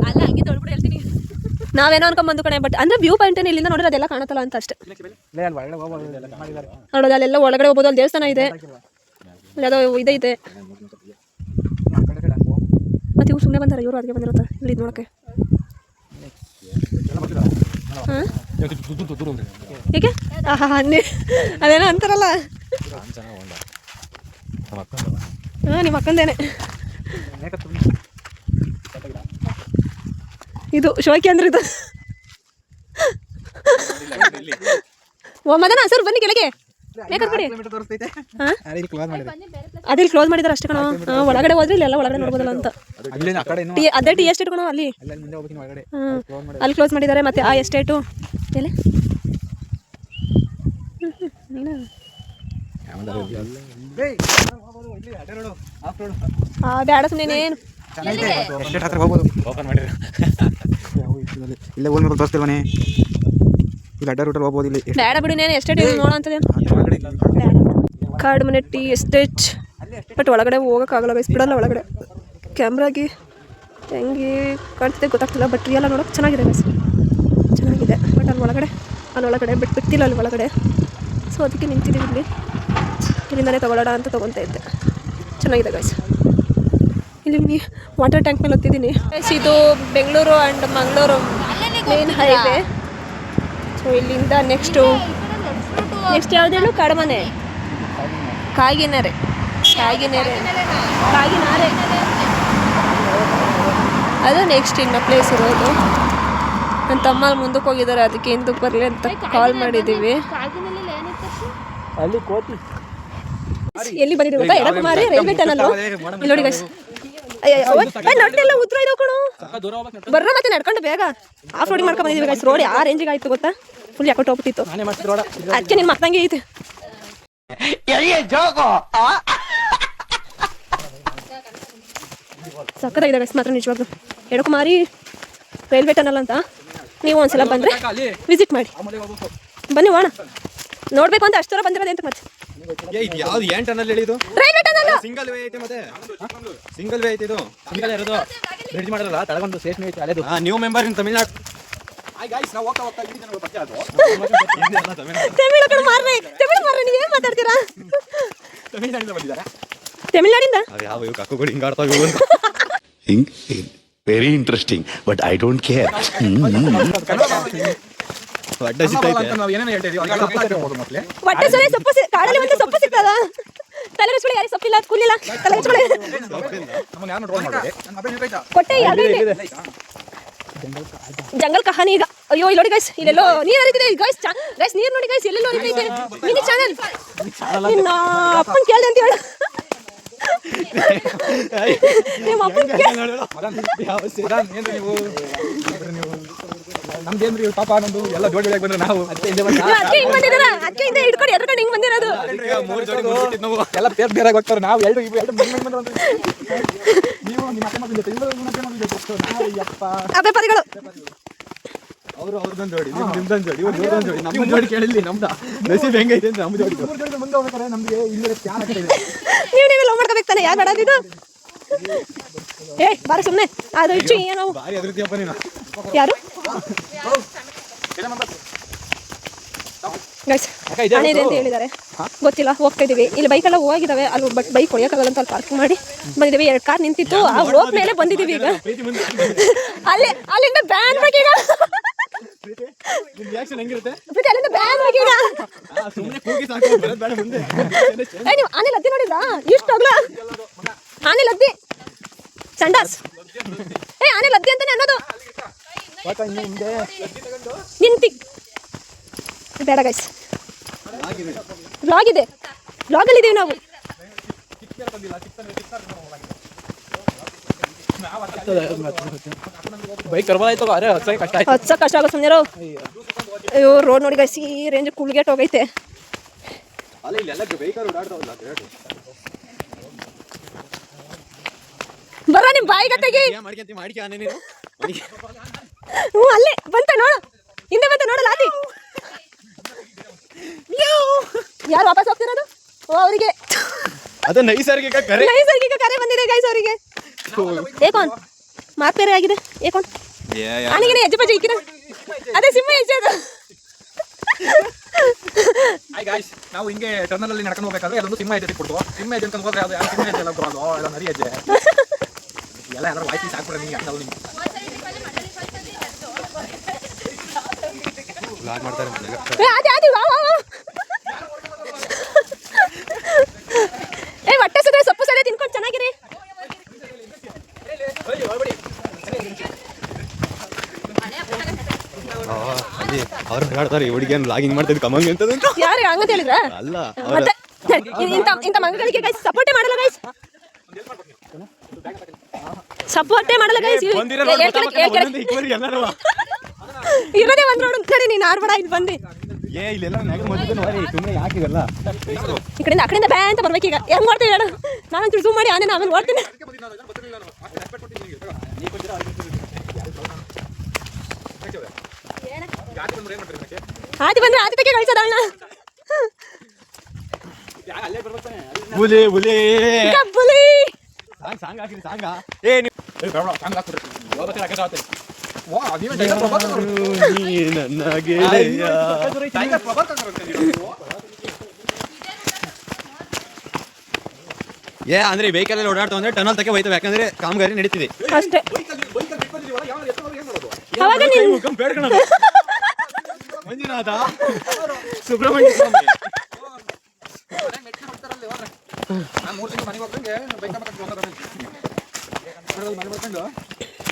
ಅಲ್ಲ ಹಂಗೆ ತೊಳ್ಬಿಟ್ಟು ಹೇಳ್ತೀನಿ. ನಾವೇನೋ ಅನ್ಕೊಂಡ್ ಬಂದು ಕಣೆ, ಬಟ್ ಅಂದ್ರೆ ವ್ಯೂ ಪಾಯಿಂಟ್ ಏನು ಇಲ್ಲಿಂದ ನೋಡಿದ್ರೆ ಅದೆಲ್ಲ ಕಾಣತ್ತಲ್ಲ ಅಂತ ಅಷ್ಟೇ. ನೋಡೋದು ಅಲ್ಲೆಲ್ಲ ಒಳಗಡೆ ಹೋಗ್ಬೋದು. ಅಲ್ಲಿ ದೇವಸ್ಥಾನ ಇದೆ, ಯಾವುದೋ ಇದೈತೆ. ಮತ್ತೆ ಇವ್ರು ಸುಮ್ಮನೆ ಬಂದಾರೆ, ಇವರು ಅದಕ್ಕೆ ಬಂದಿರುತ್ತೆ ಇಲ್ಲಿ ಇದು ನೋಡಕ್ಕೆ. ಹಾಂ ಏಕೆ ಅದೇನೋ ಅಂತಾರಲ್ಲ. ಹಾಂ, ನಿಮ್ಮ ಅಕ್ಕಂದೇನೆ ಇದು ಶೋಕಿ ಅಂದ್ರೆ ಇದು. ಓ ಮದನ ಸರ್ ಬನ್ನಿ ಕೆಳಗೆ. ಅದಿಲ್ಲಿ ಕ್ಲೋಸ್ ಮಾಡಿದಾರೆ ಅಷ್ಟೇ ಕಣೋ. ಒಳಗಡೆ ಹೋದ್ರೆ ಇಲ್ಲೆಲ್ಲ ಒಳಗಡೆ ನೋಡ್ಬೋದಲ್ಲ ಅಂತ. ಅದೇ ಟಿ ಎಸ್ಟೇಟ್ ಕಣೋ ಅಲ್ಲಿ. ಅಲ್ಲಿ ಕ್ಲೋಸ್ ಮಾಡಿದ್ದಾರೆ. ಮತ್ತೆ ಆ ಎಸ್ಟೇಟು ಎಲ್ಲಿ ಬೇಡ ಸುಮ್ಮನೆ ಏನು ಇಲ್ಲೇ ಹೋಗಿ ತೋರಿಸ್ತಿಲ್ವನೇ ಇಲ್ಲಿ ಅಡ್ಡ ರೂಟಲ್ಲಿ ಹೋಗ್ಬೋದು. ಇಲ್ಲಿ ಬೇಡ ಬಿಡು, ನೇನು ಎಸ್ಟೇಟ್ ನೋಡೋಂಥದ್ದು. ಕಾಡು ಮನೆ ಟಿ ಎಸ್ಟೇಟ್, ಬಟ್ ಒಳಗಡೆ ಹೋಗೋಕ್ಕಾಗಲ್ಲ ಗೈಸ್, ಬಿಡಲ್ಲ ಒಳಗಡೆ. ಕ್ಯಾಮ್ರಾಗಿ ಹೆಂಗೆ ಕಾಣ್ತಿದೆ ಗೊತ್ತಾಗ್ತಿಲ್ಲ, ಬಟ್ ರಿಯಲ್ ನೋಡೋಕೆ ಚೆನ್ನಾಗಿದೆ ಗೈಸ್, ಚೆನ್ನಾಗಿದೆ. ಬಟ್ ಅಲ್ಲೊಳಗಡೆ ಬಿಟ್ಟಿಲ್ಲ ಅಲ್ಲಿ ಒಳಗಡೆ. ಸೊ ಅದಕ್ಕೆ ನಿಂತಿದ್ದೀವಿ ಇಲ್ಲಿ. ಇಲ್ಲಿಂದಲೇ ತೊಗೊಳ್ಳೋಣ ಅಂತ ತೊಗೊತಾ ಇದ್ದೆ. ಚೆನ್ನಾಗಿದೆ ಗೈಸ್. ಇಲ್ಲಿ ವಾಟರ್ ಟ್ಯಾಂಕ್ ಮೇಲೆ ಹೊತ್ತಿದ್ದೀನಿ ಗೈಸ್. ಇದು Bengaluru and Mangaluru main highway. So ಇಲ್ಲಿಂದ ನೆಕ್ಸ್ಟ್ ಯಾವ್ದು ಹೇಳು? ಕಾಡುಮನೆ ಕಾಗಿನೆರೆ ಅದು ನೆಕ್ಸ್ಟ್ ಇನ್ನು ಪ್ಲೇಸ್ ಇರೋದು. ನನ್ನ ತಮ್ಮ ಮುಂದಕ್ಕೆ ಹೋಗಿದ್ದಾರೆ, ಅದಕ್ಕೆ ಹಿಂದಕ್ಕೆ ಬರಲಿ ಅಂತ ಕಾಲ್ ಮಾಡಿದ್ದೀವಿ. ಅಲ್ಲಿ ಕೋತಿ ಎಲ್ಲಿ ಬಂದಿದ್ದೀವಿ ಗೊತ್ತಾ? ಎಡಕುಮಾರಿ ರೈಲ್ವೆ ಟನಲ್. ಇಲ್ಲಿ ನೋಡಿ ಗೈಸ್, ನಡ್ದೆಲ್ಲ ಉತ್ತರ ಇದಾವ ಕಣು. ಬರ್ರ ಮತ್ತೆ ನಡ್ಕೊಂಡು ಬೇಗ ಆಫ್ ರೋಡಿಂಗ್ ಮಾಡ್ಕೊಂಡು ಬಂದಿದ್ದೀವಿ ಗೈಸ್. ರೋಡ್ ಆ ರೇಂಜಿಗೆ ಆಯ್ತು ಗೊತ್ತಾ? ಫುಲ್ ಯಾಕೋ ಹೋಗ್ಬಿಟ್ಟಿತ್ತು. ಅದಕ್ಕೆ ನಿಮ್ಮ ಮಕ್ಕಂಗೆ ಐತೆ. ಸಕ್ಕತ್ತಾಗಿದೆ ಗೈಸ್ ಮಾತ್ರ ನಿಜವಾಗ್ಲೂ. ಎಡಕುಮಾರಿ ರೈಲ್ವೆ ಟನಲ್ ಅಂತ ನೀವು ಒಂದ್ಸಲ ಬಂದರೆ ವಿಸಿಟ್ ಮಾಡಿ. ಬನ್ನಿ ಹೋಣ, ನೋಡ್ಬೇಕು ಅಂತ ಅಷ್ಟು ದೂರ ಬಂದಿರೋದು ಅಂತ. ಮತ್ತೆ ಯಾವ್ದು ಏನ್ ಟನಲ್ ಹೇಳಿದ್ದು? ರೈಲ್ವೆ ಟನಲ್ ಸಿಂಗಲ್ ವೇ ಐತೆ. ಮತ್ತೆ ಸಿಂಗಲ್ ವೇ ಐತೆ ಇದು. ಸಿಂಗಲ್ ಇರೋದು ಬ್ರಿಡ್ಜ್ ಮಾಡಲ್ಲ, ತಳಗೊಂಡು ಸ್ಟೇಷನ್ ಐತೆ ಹಳೆದು. ನ್ಯೂ ಮೆಂಬರ್ ಇನ್ ತಮಿಳ್ನಾಡು. ತಮಿಳು ಮಾರ್ರೆ ನೀವು ಏನ್ ಮಾತಾಡ್ತೀರಾ? ತಮಿಳ್ನಾಡಿಂದ ಯಾವ ಇವು ಕಕ್ಕುಗಳು ಹಿಂಗಾಡ್ತಾವ ಇವು ಅಂತ. Very interesting, but I don't care. ಒಡ್ಡ ಸಿಕ್ಕೈತೆ. ಹೊಟ್ಟೆ ಸರಿ ಸೊಪ್ಪು ಕಾಡಲ್ಲಿ ಒಂದು ಸೊಪ್ಪು ಸಿಗ್ತದ? ತಲೆ ರುಚ್ಕೊಳ್ಳಿ, ಯಾರಿಗೆ ಸೊಪ್ಪಿಲ್ಲ ಕೂಲಿಲ್ಲ, ತಲೆ ರುಚ್ಕೊಳ್ಳಿ. ಕೊಟ್ಟೆ ಜಂಗಲ್ ಕಹಾನಿ. ಈಗ ಅಯ್ಯೋ ಇಲ್ಲಿ ನೋಡಿ ಗೈಸ್, ಇಲ್ಲೆಲ್ಲೋ ನೀರು ಹರಿತಿದೆ ಗೈಸ್. ಗೈಸ್ ನೀರು ನೋಡಿ ಗೈಸ್, ಎಲ್ಲೆಲ್ಲೋ ಹರಿತೈತೆ. ಮಿನಿ ಚಾನಲ್ ನಿನ್ನ ಅಪ್ಪನ ಕೇಳ್ದೆ ಅಂತ ಹೇಳು. ನಿಮ್ಮ ಅಪ್ಪನ ನಮ್ದೇನ್ರಿ ಪಾಪ ನಮ್ದು ಎಲ್ಲ ಜೋಡಿ ಬಂದ್ರೆ ನಾವು ಅಕ್ಕೆ ಹಿಂಗ್ ಬಂದಿದಾರ, ಅಕ್ಕೆ ಹಿಂದೆ ಹಿಡ್ಕೊಂಡು ಎದ್ಕೊಂಡು ಹಿಂಗ್ ಬಂದಿರೋದು. ಎಲ್ಲ ಬೇರೆ ಬೇರೆ ಹೋಗ್ತಾರೆ. ನಾವು ಎರಡು ನೀವು ಅವೇ ಪರಿಗಳು. ಅವರು ಅವ್ರದೊಂದು ಜೋಡಿ, ನಿಮ್ದೊಂದು ಜೋಡಿ, ಇವ್ರದೊಂದು ಜೋಡಿ, ನಮ್ಮ ಜೋಡಿ ಕೇಳಿಲ್ಲ. ನಮ್ದು ನಸೀಬ್ ಹೆಂಗೈತೆ ಅಂತ ನಮ್ಮ ಜೋಡಿ ಮುಂದೆ ಹೋಗ್ತಾರೆ. ನಮ್ಗೆ ಇಲ್ಲಿ ಫ್ಯಾನ್ ಹಾಕಿದೆ. ನೀವು ಲವ್ ಮಾಡ್ಕೋಬೇಕು ತಾನೆ, ಯಾರು ಬೇಡದಿದ್ದು? ಏ ಬಾರ ಸುಮ್ಮನೆ ಅದು ಹೆಚ್ಚು ಏನೋ ಭಾರಿ ಅದ್ರತಿಯಪ್ಪ ನೀನು. ಯಾರು ಹಣೆದೆ ಅಂತ ಹೇಳಿದ್ದಾರೆ, ಗೊತ್ತಿಲ್ಲ. ಹೋಗ್ತಾ ಇದೀವಿ. ಇಲ್ಲಿ ಬೈಕೆಲ್ಲ ಹೋಗಿದ್ದಾವೆ ಅಲ್ಲಿ, ಬಟ್ ಬೈಕ್ ಹೊಡೆಯೋಕ್ಕಾಗಲ್ಲ ಅಂತ ಅಲ್ಲಿ ಪಾರ್ಕಿಂಗ್ ಮಾಡಿ ಬಂದಿದ್ದೀವಿ. 2 ಕಾರ್ ನಿಂತಿತ್ತು, ಆ ರೋಪ್ ಮೇಲೆ ಬಂದಿದ್ದೀವಿ. ಈಗ ಅಲ್ಲಿಂದ ಬ್ಯಾನ್ ಬೇಕೀಗ. ರಿಯಾಕ್ಷನ್ ಹೆಂಗಿರುತ್ತೆ? ಪ್ರೀತಿ ಅಲ್ಲಿಂದ ಬ್ಯಾನ್ ಆಗಿ ಈಗ ಸುಮ್ಮನೆ ಕೂಗಿ ಸಾಕು, ಬರೋದು ಬೇಡ ಮುಂದೆ. ನೀವು ಆನೆ ಲದ್ದಿ ನೋಡಿದ್ರಾ? ಇಷ್ಟು ಹೋಗ್ಲಾ ಆನೆ ಲದ್ದಿ ಸಂಡಾಸ್. ಆನೆ ಲದ್ದಿ ಅಂತಾನೆ ಅನ್ನೋದು. ನಿಂತಿ ಬೇಡ ಗೈಸ್, ವ್ಲಾಗ್ ಇದೆ, ವ್ಲಾಗಲ್ಲಿ ಇದೀವಿ ನಾವು. ಬೈಕ್ ಕರ್ಬೋದಾಯ್ತು, ಅರೆ ಕಷ್ಟ ಆಯ್ತು. ಹಚ್ಚ ಕಷ್ಟ ಆಗೋ ಸುಮ್ಮನೆ. ಅಯ್ಯೋ ರೋಡ್ ನೋಡಿ ಗೈಸ್, ಈ ರೇಂಜ್ ಕುಲ್ಗೇಟ್ ಹೋಗೈತೆ. ಬರ ನಿಮ್ ಬಾಯಿಗೆ ತೆಗಿ. ಹ್ಞೂ ಅಲ್ಲೇ ಬಂತ ನೋಡು, ಹಿಂದೆ ಬಂತ ನೋಡಲ್ಲ ಆತಿ. ಯಾರು ವಾಪಸ್ ಹೋಗ್ತಿರೋದು? ಓ ಅವರಿಗೆ ಅದು ನೈಸರ್ಗಿಕ ಕರೆ. ನೈಸರ್ಗಿಕ ಕರೆ ಬಂದಿದೆ ಗೈಸ್ ಅವರಿಗೆ. ಏಕೋನ್ ಮಾತ್ ಬೇರೆ ಆಗಿದೆ. ಏಕೋನ್ ಆನೆಗೆ ಹೆಜ್ಜೆ ಪಜ್ಜೆ ಇಕ್ಕಿನ ಅದೇ ಸಿಂಹ ಹೆಜ್ಜೆ ಅದು. ನಾವು ಹಿಂಗೆ ಟರ್ನಲ್ ಅಲ್ಲಿ ನಡ್ಕೊಂಡು ಹೋಗ್ಬೇಕಾದ್ರೆ ಎಲ್ಲೊಂದು ಸಿಂಹ ಹೆಜ್ಜೆ ಕೊಡ್ತು. ಸಿಂಹ ಹೆಜ್ಜೆ ಅಂತ ಹೋದ್ರೆ ಅದು ಸಿಂಹ ಹೆಜ್ಜೆ ಎಲ್ಲ ಬರೋದು, ಎಲ್ಲ ನರಿ ಹೆಜ್ಜೆ ಎಲ್ಲ ಎಲ್ಲರೂ ವಾಯ್ಸಿ ಸಾಕ್ಬಿಡ್ರೆ ನಿಂಗೆ ಹಂಗಲ್ಲ ನಿಂಗೆ. ಆದಿ ಆದಿ ವಾ ವಾ. ಹೊಟ್ಟೆ ಸುದ್ರೆ ಸೊಪ್ಪು ಸರಿ ತಿನ್ಕೊಂಡು ಚೆನ್ನಾಗಿರಿ. ಅವ್ರು ಹೇಳ್ತಾರೆ ಈ ಹುಡುಗಿಯನ್ನು ಲಾಗಿಂಗ್ ಮಾಡ್ತಿದ್ದು ಕಮಂಗ್ ಅಂತ. ಯಾರು ಹಂಗಂತ ಹೇಳಿದ್ರ? ಅಲ್ಲ, ಮತ್ತೆ ಇಂಥ ಮಂಗಗಳಿಗೆ ಗೈಸ್ ಸಪೋರ್ಟೇ ಮಾಡಲ್ಲ ಗೈಸ್, ಸಪೋರ್ಟೇ ಮಾಡಲ್ಲ ಗೈಸ್. ಇರೋದೇ ಒಂದ್ ರೋಡ್ ಕಡೆ ನೀನು ಆಡ್ಬೇಡ ಇಲ್ಲಿ ಬಂದು. ಈ ಕಡೆಯಿಂದ ಆ ಕಡೆಯಿಂದ ಬ್ಯಾ ಅಂತ ಬರ್ಬೇಕೀಗ. ಹೆಂಗ್ ಮಾಡ್ತೀವಿ ಹೇಳು? ನಾನಂತೂ ಝೂಮ್ ಮಾಡಿ ಆನೆ ಆಮೇಲೆ ನೋಡ್ತೀನಿ. ಆದಿ ಬಂದ್ರೆ ಆದಿ ತೆಗೆ ಕಳಿಸೋದಣ್ಣ. ಹುಲಿ ಹುಲಿ ಕಬ್ಬುಲಿ ಸಾಂಗ್ ಹಾಕಿರಿ ಸಾಂಗ. ನನ್ನ ಗೆಳೆಯ ಅಂದ್ರೆ ವೆಹಿಕಲ್ ಅಲ್ಲಿ ಓಡಾಡ್ತಾ ಅಂದ್ರೆ ಟನಲ್ ತಕ್ಕೆ ಹೋಯ್ತವೆ, ಯಾಕಂದ್ರೆ ಕಾಮಗಾರಿ ನಡೀತಿದೆ ಅಷ್ಟೇ. ಅವಾಗ ಮಂಜುನಾಥ ಸುಬ್ರಹ್ಮಣ್ಯ ಸ್ವಾಮಿ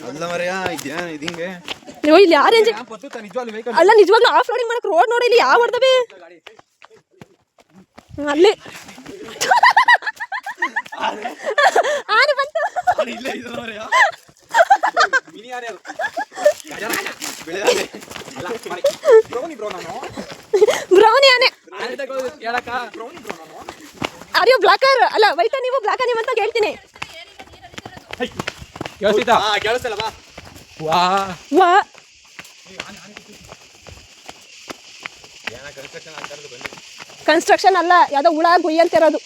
ಅಲ್ಲ ಮರೆಯ ಇದಿಂಗೆ ಇಲ್ಲಿ ಯಾರು ಅಲ್ಲ ನಿಜವಾಗ್ಲೂ ಆಫ್ ರೋಡಿಂಗ್ ಮಾಡಕ್ ರೋಡ್ ನೋಡಿ ಇಲ್ಲಿ ಯಾವ ಹೊಡ್ದವೆ ಅಲ್ಲಿ ಆನೆ ಬಂತು. ಬ್ರೌನಿ ಆನೆ. ಅರಿಯೋ ಬ್ಲಾಕರ್ ಅಲ್ಲ ವೈಟ ನೀವು ಬ್ಲಾಕರ್ ನೀವು ಅಂತ ಹೇಳ್ತೀನಿ. ವಾ ಕನ್ಸ್ಟ್ರಕ್ಷನ್ ಅಲ್ಲ, ಯಾವ್ದೋ ಹುಳ ಗುಯ್ಯ ಅಂತ ಇರೋದು.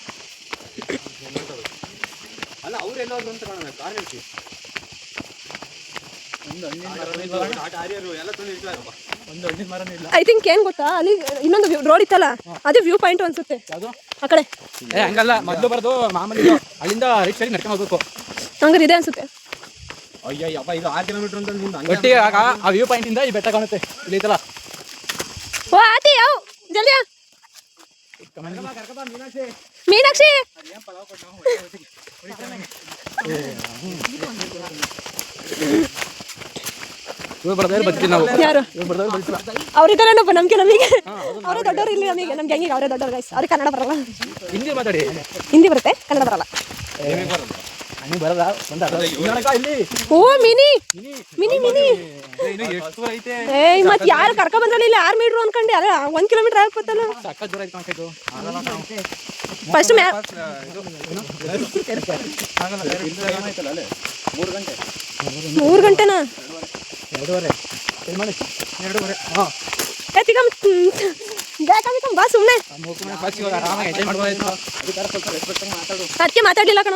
ಐ ಥಿಂಕ್ ಏನ್ ಗೊತ್ತಾ, ಅಲ್ಲಿ ಇನ್ನೊಂದು ರೋಡ್ ಇತ್ತಲ್ಲ, ಅದು ವ್ಯೂ ಪಾಯಿಂಟ್ ಅನ್ಸುತ್ತೆ ಆ ಕಡೆ. ಹಂಗಲ್ಲ, ಮೊದಲು ಬರೋದು ಮಾಮೂಲಿ ಅಲ್ಲಿಂದ ರೈಟ್ ಸೈಡ್ ನಡ್ಕೊಂಡು ಹೋಗ್ಬೇಕು. ಹಂಗಾರೆ ಇದೆ ಅನ್ಸುತ್ತೆ. ಅಯ್ಯಪ್ಪ ಇದು 6 ಕಿಲೋಮೀಟರ್ ಅಂತ ಒಟ್ಟಿಗೆ ಆಗ ಆ ವ್ಯೂ ಪಾಯಿಂಟ್ ಇಂದ ಈ ಬೆಟ್ಟ ಕಾಣುತ್ತೆ. ಇಲ್ಲಿ ಐತಲ್ಲ ಓ ಆತಿ ಯಾವ ಜಲ್ದಿಯ ಮೀನಾಕ್ಷಿ ಬರ್ತೀವಿ ನಾವು. ಯಾರು ಅವ್ರಿದ್ದಾರೆ ನಮ್ಗೆ ನಮಗೆ ಅವರೇ ದೊಡ್ಡವ್ರು ಇಲ್ಲಿ ನಮಗೆ ನಮ್ಗೆ ಹೆಂಗೆ ಅವರೇ ದೊಡ್ಡವ್ರು ಗೈಸ್. ಅವ್ರಿಗೆ ಕನ್ನಡ ಬರಲ್ಲ, ಹಿಂದಿ ಮಾತಾಡಿ. ಹಿಂದಿ ಬರುತ್ತೆ, ಕನ್ನಡ ಬರಲ್ಲ. ಓ ಮಿನಿ ಮಿನಿ ಮಿನಿ ಏಯ್ ಮತ್ ಯಾರು ಕರ್ಕ ಬಂದ್ರಲ್ಲ ಇಲ್ಲಿ 6 ಮೀಟರ್ ಅನ್ಕೊಂಡೆ. ಅಲ್ಲ 1 ಕಿಲೋಮೀಟರ್ ಆಗ್ಬೋದಲ್ಲ. ಫಸ್ಟ್ 3 ಗಂಟೆನಾ? 2:30 ಬಾ ಸುಮ್ಮನೆ. ಅದಕ್ಕೆ ಮಾತಾಡ್ಲಿಲ್ಲ ಕಣ.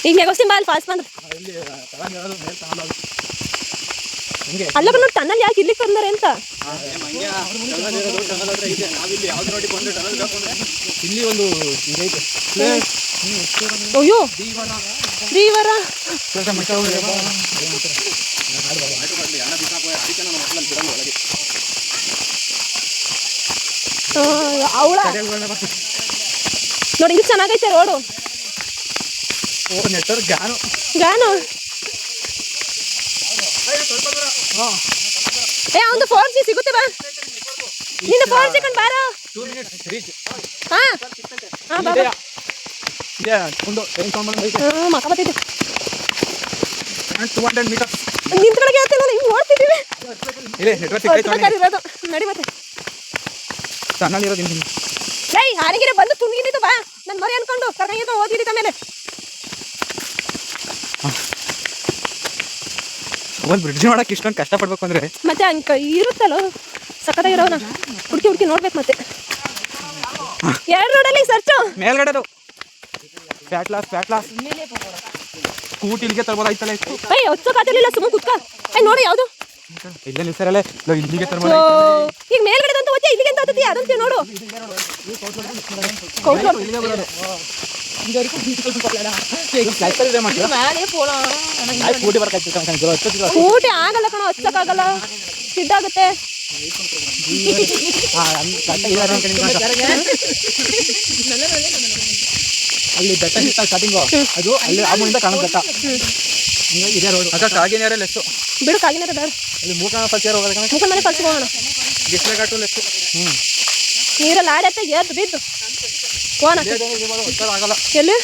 ಈಗ ನೆಗೋಸ್ತೀನಿ ಬಾ ಅಲ್ಲಿ ಫಾಸ್ಟ್ ಬಂದ್ರೆ. ಅಲ್ಲ ನೋಡಿ ಟನ್ನಲ್ ಯಾಕೆ ಇಲ್ಲಿಗೆ ಬಂದಾರೆ ಅಂತ. ಇಲ್ಲಿ ಒಂದು ಅಯ್ಯೋ ದೀವರ ಅವಳ ನೋಡಿ ಇಲ್ಲಿ ಚೆನ್ನಾಗೈತೆ ರೋಡು. ನೆಟ್ವರ್ಕ್ ಗಾನು ಗಾನು ಏ ಒಂದು 4G ಸಿಗುತ್ತೆ ಬಾ. ನಿನ್ನ 4G ಕಂಡು ಬಾರ. 2 minutes reach. ಹಾ ಹಾ ಬಾ ಬಾ. ಇದೆ ಒಂದು ಏನು ಸೌಂಡ್ ಬಂದೈತೆ. ಮಕ ಬತ್ತಿದೆ. 200 meters. ನಿಂತ್ಕೊಳಕ್ಕೆ ಹೇಳ್ತಿಲ್ಲ ಹಿಂಗೆ ಓಡ್ತಿದ್ದೀವಿ. ಇಲ್ಲ ನೆಟ್ವರ್ಕ್ ಸಿಕ್ಕೈತೆ ಇರೋದು ನಡಿ ಮತ್ತೆ. ಚಾನಲ್ ಇರೋದು ಇಲ್ಲಿ. ಏಯ್ ಹಾರಿಗೆರೆ ಬಂದು ತುಂಬಿದ್ದು ಬಾ. ನನ್ನ ಮರಿ ಅನ್ಕೊಂಡು ಕರ್ಕಂಗಿದ್ದು ಓದಿದ್ದಿ ಆಮೇಲೆ. ಒಂದು ಬ್ರಿಡ್ಜ್ ಮಾಡಕ್ಕೆ ಇಷ್ಟೊಂದು ಕಷ್ಟಪಡ್ಬೇಕು ಅಂದರೆ ಮತ್ತೆ ಹಂಗೆ ಇರುತ್ತಲ್ಲ ಸಕ್ಕತ್ತಾಗಿರೋನ ಹುಡುಕಿ ನೋಡ್ಬೇಕು ಮತ್ತೆ. 2 ರೋಡಲ್ಲಿ ಸರ್ಚು ಮೇಲ್ಗಡೆ ಅದು ಫ್ಯಾಟ್ ಲಾಸ್ ಸ್ಕೂಟಿ ಇಲ್ಲಿಗೆ ತರ್ಬೋದಾಯ್ತಲ್ಲ ಇತ್ತು. ಏಯ್ ಹೊತ್ತು ಕಾತಿರ್ಲಿಲ್ಲ ಸುಮ್ಮನೆ ಕುತ್ಕ. ಏಯ್ ನೋಡಿ ಯಾವುದು ಇಲ್ಲೇ ನಿಲ್ಸರಲ್ಲೇ ಇಲ್ಲಿಗೆ ತರ್ಬೋದು. ಈಗ ಮೇಲ್ಗಡೆ ಅಂತ ಓದ್ತೀಯ ಇಲ್ಲಿಗೆ ಅಂತ ಓದ್ತೀಯ ಅದಂತೀಯ ನೋಡು. ಸ್ಕೂಟಿ ಆಗಲ್ಲ ಕಣೋ ಹಚ್ಚಕ್ಕಾಗಲ್ಲ ಸಿಡ್ಡಾಗುತ್ತೆ. ಅಲ್ಲಿ ಬೆಟ್ಟ ಸ್ಟಾರ್ಟಿಂಗು ಅದು ಅಲ್ಲಿ ಆ ಮುಂದೆ ಕಾಣೋದು ಬೆಟ್ಟ. ಇದೇ ರೋಡ್ ಅಕ್ಕ ಕಾಗಿನೇರ ಲೆಸ್ಸು ಬಿಡು ಕಾಗಿನಾರ ಬೇಡ. ಅಲ್ಲಿ ಮೂಕನ ಫಲ್ಸಿಯರ್ ಹೋಗೋದಕ್ಕೆ ಮುಖ ಮನೆ ಫಲ್ಸಿಗೆ ಹೋಗೋಣ. ಬಿಸಿಲೆ ಘಾಟು ಲೆಸ್ಸು. ನೀರಲ್ಲಿ ಆಡತ್ತೆ ಎದ್ದು ಬಿದ್ದು ಹೋಗೋಣ. ಆಗಲ್ಲ ಎಲ್ಲಿ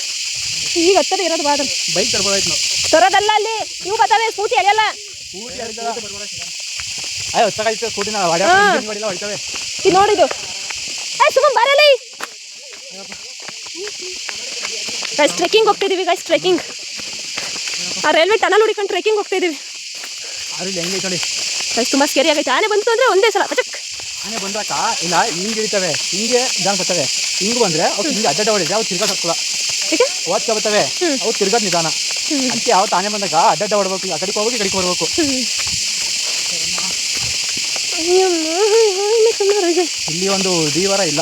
ಈಗ ಹತ್ತದ ಇರೋದು ಬಾದ ಬೈಕ್ ತರ್ಬೋದಾಯ್ತು ನಾವು. ತರೋದಲ್ಲ ಅಲ್ಲಿ ಇವು ಬರ್ತವೆ ಸ್ಕೂಟಿ ಅಡಿಯಲ್ಲ. ಅಯ್ಯೋ ಹೊತ್ತಾಗೈತೆ ಸ್ಕೂಟಿನ ಹೊಡಿತವೆ. ಇದು ನೋಡಿದು ಏ ಸುಮ್ಮನೆ ಬರಲಿ. ಗೈಸ್ ಟ್ರೆಕ್ಕಿಂಗ್ ಹೋಗ್ತಿದ್ದೀವಿ ಗೈಸ್ ಟ್ರೆಕ್ಕಿಂಗ್. ಆ ರೈಲ್ವೆ ಟನಲ್ ಹುಡಿಕೊಂಡು ಟ್ರೆಕ್ಕಿಂಗ್ ಹೋಗ್ತಿದ್ದೀವಿ. ಅದು ಇಲ್ಲಿ ಹೆಂಗೈತೆ ನೋಡಿ ಗೈಸ್ ತುಂಬ ಸ್ಕೇರಿ ಆಗೈತೆ. ಆನೆ ಬಂತು ಅಂದರೆ ಒಂದೇ ಸಲ ಪಚಕ್ ಆನೆ ಬಂದಾಗ ಇಲ್ಲ ಹಿಂಗೆ ಇಳಿತವೆ ಹಿಂಗೆ ನಿಧಾನ ಬರ್ತವೆ. ಹಿಂಗೆ ಬಂದರೆ ಅವ್ರು ಹಿಂಗೆ ಅಡ್ಡ ಹೊಡಿದ್ರೆ ಅವ್ರು ತಿರ್ಗಾ ಹಾಕಲ್ಲ ಏಕೆ ಓದ್ಕೊ ಬರ್ತವೆ. ಅವ್ರು ತಿರ್ಗೋದು ನಿಧಾನ ಅದಕ್ಕೆ ಯಾವತ್ತು ಆನೆ ಬಂದಾಗ ಅಡ್ಡ ಹೊಡ್ಬೇಕು. ಆ ಕಡೆಗೆ ಹೋಗ್ಬೇಕು ಈ ಕಡೆಗೆ ಬರ್ಬೇಕು. ಇಲ್ಲಿ ಒಂದು ದೀವರ ಇಲ್ಲ.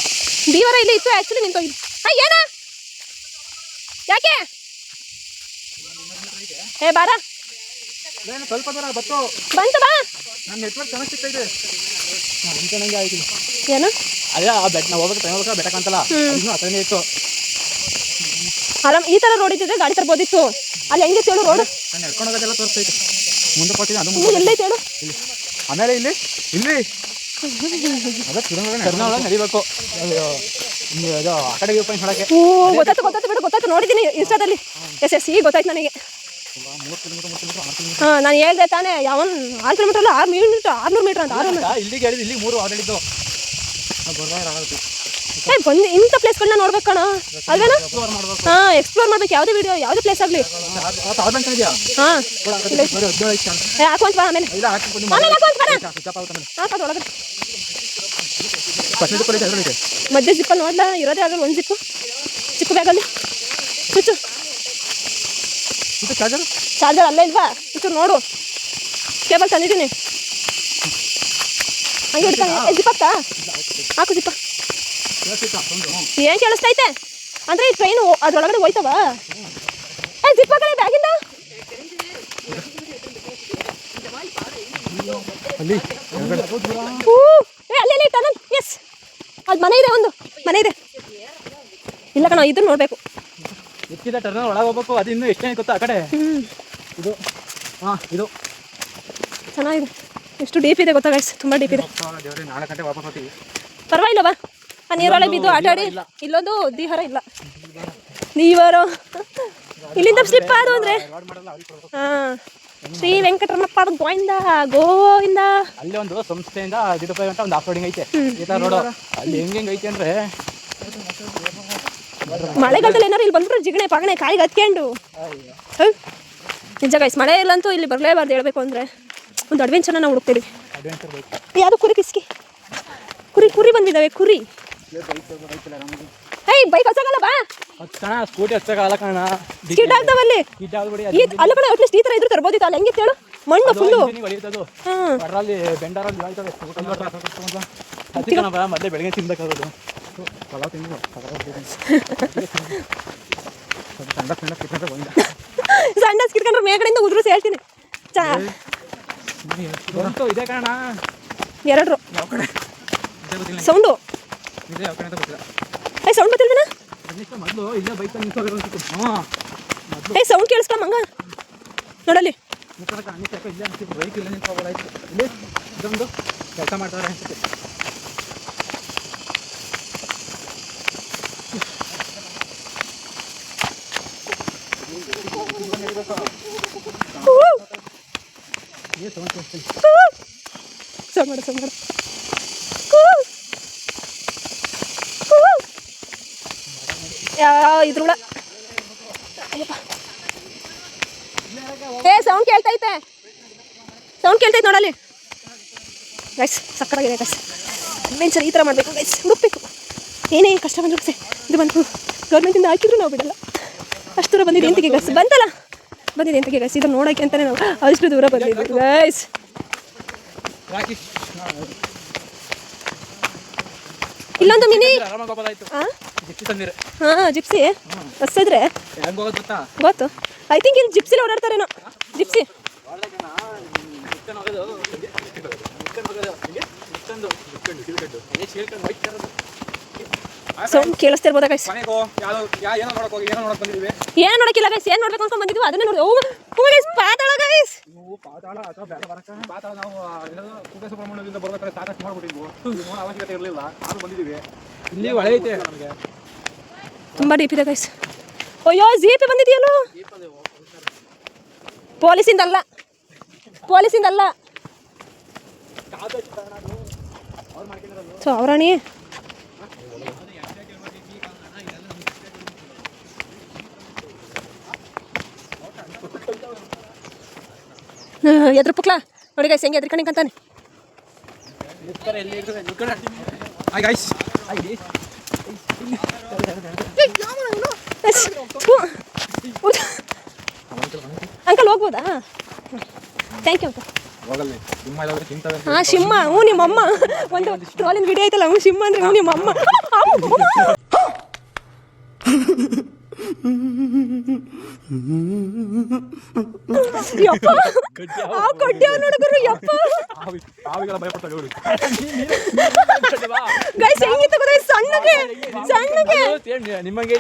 ದೀವರ ಇಲ್ಲಿ ಇತ್ತು ಆ್ಯಕ್ಚುಲಿ ನಿಂತೋಗಿದೆ. ಏನ ಯಾಕೆ ಏ ಬಾರ ಸ್ವಲ್ಪ ದೂರ ಬತ್ತು ಬಂತು ಬಾ. ನನ್ನ ನೆಟ್ವರ್ಕ್ ಚೆನ್ನಾಗಿ ಸಿಗ್ತೈತೆ. ಅಂಕಣಂಗೆ ಆಯ್ತು ಏನು ಅದೇ ಆ ಬೆಟ್ಟ ನಾವು ಹೋಗ್ಬೇಕು ಟೈಮ್ ಹೋಗ್ಬೇಕು ಬೆಟ್ಟ ಕಾಣ್ತಲ್ಲ ಇನ್ನೂ ಆ ಥರನೇ ಇತ್ತು. ಆರಾಮ್ ಈ ಥರ ರೋಡ್ ಇದ್ದಿದ್ರೆ ಗಾಡಿ ತರ್ಬೋದಿತ್ತು. ಅಲ್ಲಿ ಹೆಂಗೆ ಹೇಳು ರೋಡ್ ನಾನು ನಡ್ಕೊಂಡು ಹೋಗೋದೆಲ್ಲ ತೋರಿಸ್ತೈತೆ. ಮುಂದೆ ಕೊಡ್ತೀನಿ ಅದು ಇನ್ನು ಎಲ್ಲೈತೆ ಹೇಳು. ಇಲ್ಲಿ ಆಮೇಲೆ ಇಲ್ಲಿ ಅದೇ ತಿರುನಾಳ ನಡಿಬೇಕು. ಅದು ಆ ಕಡೆ ವ್ಯೂ ಪಾಯಿಂಟ್ ನೋಡೋಕ್ಕೆ. ಓ ಗೊತ್ತಾಯ್ತು ಬಿಡು ಗೊತ್ತಾಯ್ತು ನೋಡಿದ್ದೀನಿ ಇನ್ಸ್ಟಾದಲ್ಲಿ. ಎಸ್ ಈಗ ಗೊತ್ತಾಯ್ತು ನನಗೆ. 3 ಕಿಲೋಮೀಟರ್ ಹಾಂ ನಾನು ಹೇಳ್ದೆ ತಾನೇ ಯಾವನ್ 6 ಕಿಲೋಮೀಟರ್ ಅಲ್ಲ 600 ಮೀಟರ್ ಅಂತ 600 ಇಲ್ಲಿಗೆ ಹೇಳಿದ್ದು ಇಲ್ಲಿಗೆ 3 ಆಲ್ರೆಡಿದ್ದು ಏ ಬಂದು ಇಂಥ ಪ್ಲೇಸ್ಗಳನ್ನ ನೋಡ್ಬೇಕು ಕಣ ಅಲ್ವೇನಾ. ಹಾಂ ಎಕ್ಸ್ಪ್ಲೋರ್ ಮಾಡ್ಬೇಕು ಯಾವುದೇ ವಿಡಿಯೋ ಯಾವುದೇ ಪ್ಲೇಸ್ ಆಗಲಿ. ಹಾಂ ಏ ಹಾಕುವಂತ ಬಾ ಆಮೇಲೆ ಹಾಕುವಂತ ಬರ ಒಳಗಡೆ ಮಧ್ಯೆ ಜಿಪ್ಪಲ್ಲಿ ನೋಡ್ಲಾ ಇರೋದೇ ಆಗಲ್ಲ ಒಂದು ಜಿಪ್ಪು ಚಿಕ್ಕ ಬ್ಯಾಗಲ್ಲಿ ಚುಚ್ಚು ಚಾರ್ಜರ್ ಅಲ್ಲೇ ಇಲ್ವಾ ಚೂರು ನೋಡು. ಕೇಬಲ್ ತಂದಿದ್ದೀನಿ ಹಂಗೆ ಹಿಡ್ಕೊಂಡು ಜಿಪ್ಪತ್ತಾ ಹಾಕು ಜಿಪ್ಪ. ಏನು ಕೇಳಿಸ್ತೈತೆ ಅಂದರೆ ಈ ಟ್ರೈನು ಅದ್ರೊಳಗಡೆ ಹೋಯ್ತವ. ಏ ಜಿಪ್ಪ ಕಡೆ ಬ್ಯಾಗಿಂದ ಅಲ್ಲಿ ಟನಲ್. ಎಸ್ ಅದು ಮನೆ ಇದೆ ಒಂದು ಮನೆ ಇದೆ. ಇಲ್ಲ ಕಣ ಇದನ್ನ ನೋಡಬೇಕು. ಎಕ್ಕಿದ ಟರ್ನಲ್ ಒಳಗೆ ಹೋಗ್ಬೇಕು. ಅದು ಇನ್ನೂ ಎಷ್ಟೇ ಗೊತ್ತಾ ಆ ಕಡೆ. ಇದು ಇದು ಚೆನ್ನಾಗಿದೆ. ಎಷ್ಟು ಡೀಪ್ ಇದೆ ಗೊತ್ತಾ ಗೈಸ್ ತುಂಬ ಡೀಪ್ ಇದೆ. 4 ಗಂಟೆ ವಾಪಸ್ ಹೋಗ್ತೀವಿ ಪರವಾಗಿಲ್ಲ ಬಾ. ಆ ನೀರೊಳಗೆ ಬಿದ್ದು ಆಟ ಆಡಿ ಇಲ್ಲೊಂದು ದೀವರ ಇಲ್ಲ ದೀವರ ಇಲ್ಲಿಂದ ಸ್ಲಿಪ್ ಆದು ಅಂದರೆ ಹಾಂ ಶ್ರೀ ವೆಂಕಟರಮಪ್ಪ ಗೋವಿಂದ ಗೋವಿಂದ. ಅಲ್ಲಿ ಒಂದು ಸಂಸ್ಥೆಯಿಂದ 10 ರೂಪಾಯಿ ಗಂಟೆ ಒಂದು ಆಫ್ ರೋಡಿಂಗ್ ಐತೆ ಈ ಥರ ರೋಡು. ಅಲ್ಲಿ ಹೆಂಗೆ ಐತೆ ಅಂದರೆ ಮಳೆಗಾಲದಲ್ಲಿ ಏನಾರು ಇಲ್ಲಿ ಬಂದ್ಬಿಟ್ರೆ ಜಿಗಣೆ ಪಾಗಣೆ ಕಾಯಿಗೆ ಹತ್ಕೊಂಡು ನಿಜ ಗೈಸ್ ಮಳೆ ಇಲ್ಲಂತೂ ಇಲ್ಲಿ ಬರಲೇಬಾರ್ದು. ಹೇಳ್ಬೇಕು ಅಂದರೆ ಒಂದು ಅಡ್ವೆಂಚರ್ನ ನಾವು ಹುಡುಕ್ತಿದ್ದೀವಿ. ಯಾವುದು ಕುರಿ ಪಿಸ್ಕಿ ಕುರಿ ಬಂದಿದ್ದಾವೆ ಕುರಿ. ಏಯ್ ಬೈಕ್ ಹಚ್ಚಾಗಲ್ಲ ಬಾ. ಸ್ಕೂಟಿ ಹಚ್ಚಾಗಲ್ಲ ಕಣ ಸ್ಕಿಡ್ ಆಗ್ತಾವಲ್ಲಿ ಅಲ್ಲ ಕಣ. ಅಟ್ಲೀಸ್ಟ್ ಈ ಥರ ಇದ್ರು ತರ್ಬೋದಿತ್ತು. ಅಲ್ಲಿ ಹೆಂಗಿತ್ತು ಹೇಳು ಮಣ್ಣು ಫುಲ್ಲು. ಅದರಲ್ಲಿ ಬೆಂಡರಲ್ಲಿ ಮೊದಲೇ ಬೆಳಗ್ಗೆ ತಿನ್ಬೇಕಾಗೋದು. ಸಣ್ಣ ಕಿಟ್ಕೊಂಡ್ರೆ ಮೇಕಡೆಯಿಂದ ಉದುರು ಹೇಳ್ತೀನಿ ಇದೇ ಕಾರಣ ಎರಡು ಯಾವ ಕಡೆ ಸೌಂಡು ಇದೆ ಯಾವ ಕಡೆ ಅಂತ ಗೊತ್ತಿಲ್ಲ. ಸೌಂಡ್ ಗೊತ್ತಿಲ್ದಿನ ಮೊದಲು ಇಲ್ಲೇ ಬೈಕ್ ಸೌಂಡ್ ಕೇಳಿಸ್ಕೊ ಮಂಗ ನೋಡಲ್ಲಿ ಬೈಕ್ ಇಲ್ಲ ನಿಂತ್ಕೋಬೋದಾಯ್ತು. ಇಲ್ಲಿ ಇದೊಂದು ಕೆಲಸ ಮಾಡ್ತಾರೆ ಅನ್ಸುತ್ತೆ. ಸೌಂಡ್ ಮಾಡು ಇದ್ರೂಡ ಸೌಂಡ್ ಕೇಳ್ತೈತೆ ನೋಡಲ್ಲಿ ಗೈಸ್ ಸಕ್ಕತ್ತಾಗಿದೆ ಗೈಸ್ ಅಡ್ವೆಂಚರ್ ಈ ಥರ ಮಾಡಬೇಕು ಗೈಸ್ ಹುಡುಕ್ಬೇಕು ಏನೇ ಕಷ್ಟ ಬಂದ್ರು ಇದು ಬಂತು ಗೌರ್ಮೆಂಟಿಂದ ಹಾಕಿದ್ರು ನಾವು ಬಿಡಲ್ಲ ಅಷ್ಟು ದೂರ ಬಂದಿದೆ ಎಂತಿಗೆ ಗೈಸ್ ಬಂದಿದೆ ಎಂತಿಗೆ ಗೈಸ್ ಇದನ್ನು ನೋಡೋಕ್ಕೆ ಅಂತಲೇ ನಾವು ಅಷ್ಟು ದೂರ ಬಂದಿದ್ದೀವಿ ಗೈಸ್ ಇಲ್ಲೊಂದು ಮಿನಿ ಜಿಪ್ಸಿ ಬಸ್ಸಿದ್ರೆ ಗೊತ್ತು ಐ ಥಿಂಕ್ ಇಲ್ಲಿ ಜಿಪ್ಸಿಲಿ ಓಡಾಡ್ತಾರೇನೋ ಜಿಪ್ಸಿ ಸೌಂಡ್ ಕೇಳಿಸ್ತಿರ್ಬೋದಾ ಗೈಸ್ ಏನು ನೋಡಕ್ಕಿಲ್ಲ ಗೈಸ್ ಏನು ನೋಡ್ಬೇಕು ಅನ್ಕೊಂಡ್ ಬಂದಿದ್ವಿ ಅದನ್ನೇ ನೋಡಿ ಗೈಸ್ ಪಾತಾಳ ಗೈಸ್ ಸುಬ್ರಹ್ಮಣ್ಯದಿಂದ ಬರ್ಬೇಕಾದ್ರೆ ಸಾಕಷ್ಟು ಮಾಡ್ಬಿಟ್ಟಿದ್ವು ಅವಶ್ಯಕತೆ ಇರಲಿಲ್ಲ ನಾನು ಬಂದಿದ್ದೀವಿ. ಇಲ್ಲಿ ಹೊಳೆ ಐತೆ ನಮಗೆ ತುಂಬಾ ಡೀಪ್ ಇದೆ ಗೈಸ್. ಅಯ್ಯೋ ಜೀಪ್ ಬಂದಿದೆಯಲ್ಲೋ ಪೊಲೀಸಿಂದಲ್ಲ ಸೊ ಅವರಾಣಿ ಎದ್ರ ಪುಕ್ಲಾ ನೋಡಿ ಗೈಸ್ ಹೆಂಗೆ ಎದ್ರಕಣಿ ಅಂತಾನೆ. ಅಂಕಲ್ ಹೋಗ್ಬೋದಾ? Thank you uncle. ಹಾಂ ಶಿಮ್ಮ ಹ್ಞೂ ನಿಮ್ಮಮ್ಮ ಒಂದು ಟ್ರೋಲಿನ ವಿಡಿಯೋ ಐತಲ್ಲ ಹ್ಞೂ ಶಿಮ್ಮ ಅಂದ್ರೆ ಹ್ಞೂ ನಿಮ್ಮಮ್ಮ ಯಪ್ಪ ಆ ಕೊಡ್ಯ ನೋಡಿದ್ರು ಯಪ್ಪ ಗೈಸ್ ಹೆಂಗಿತ್ತು ಗೊತ್ತಾ ಸಣ್ಣಗೆ ನಿಮಗೆ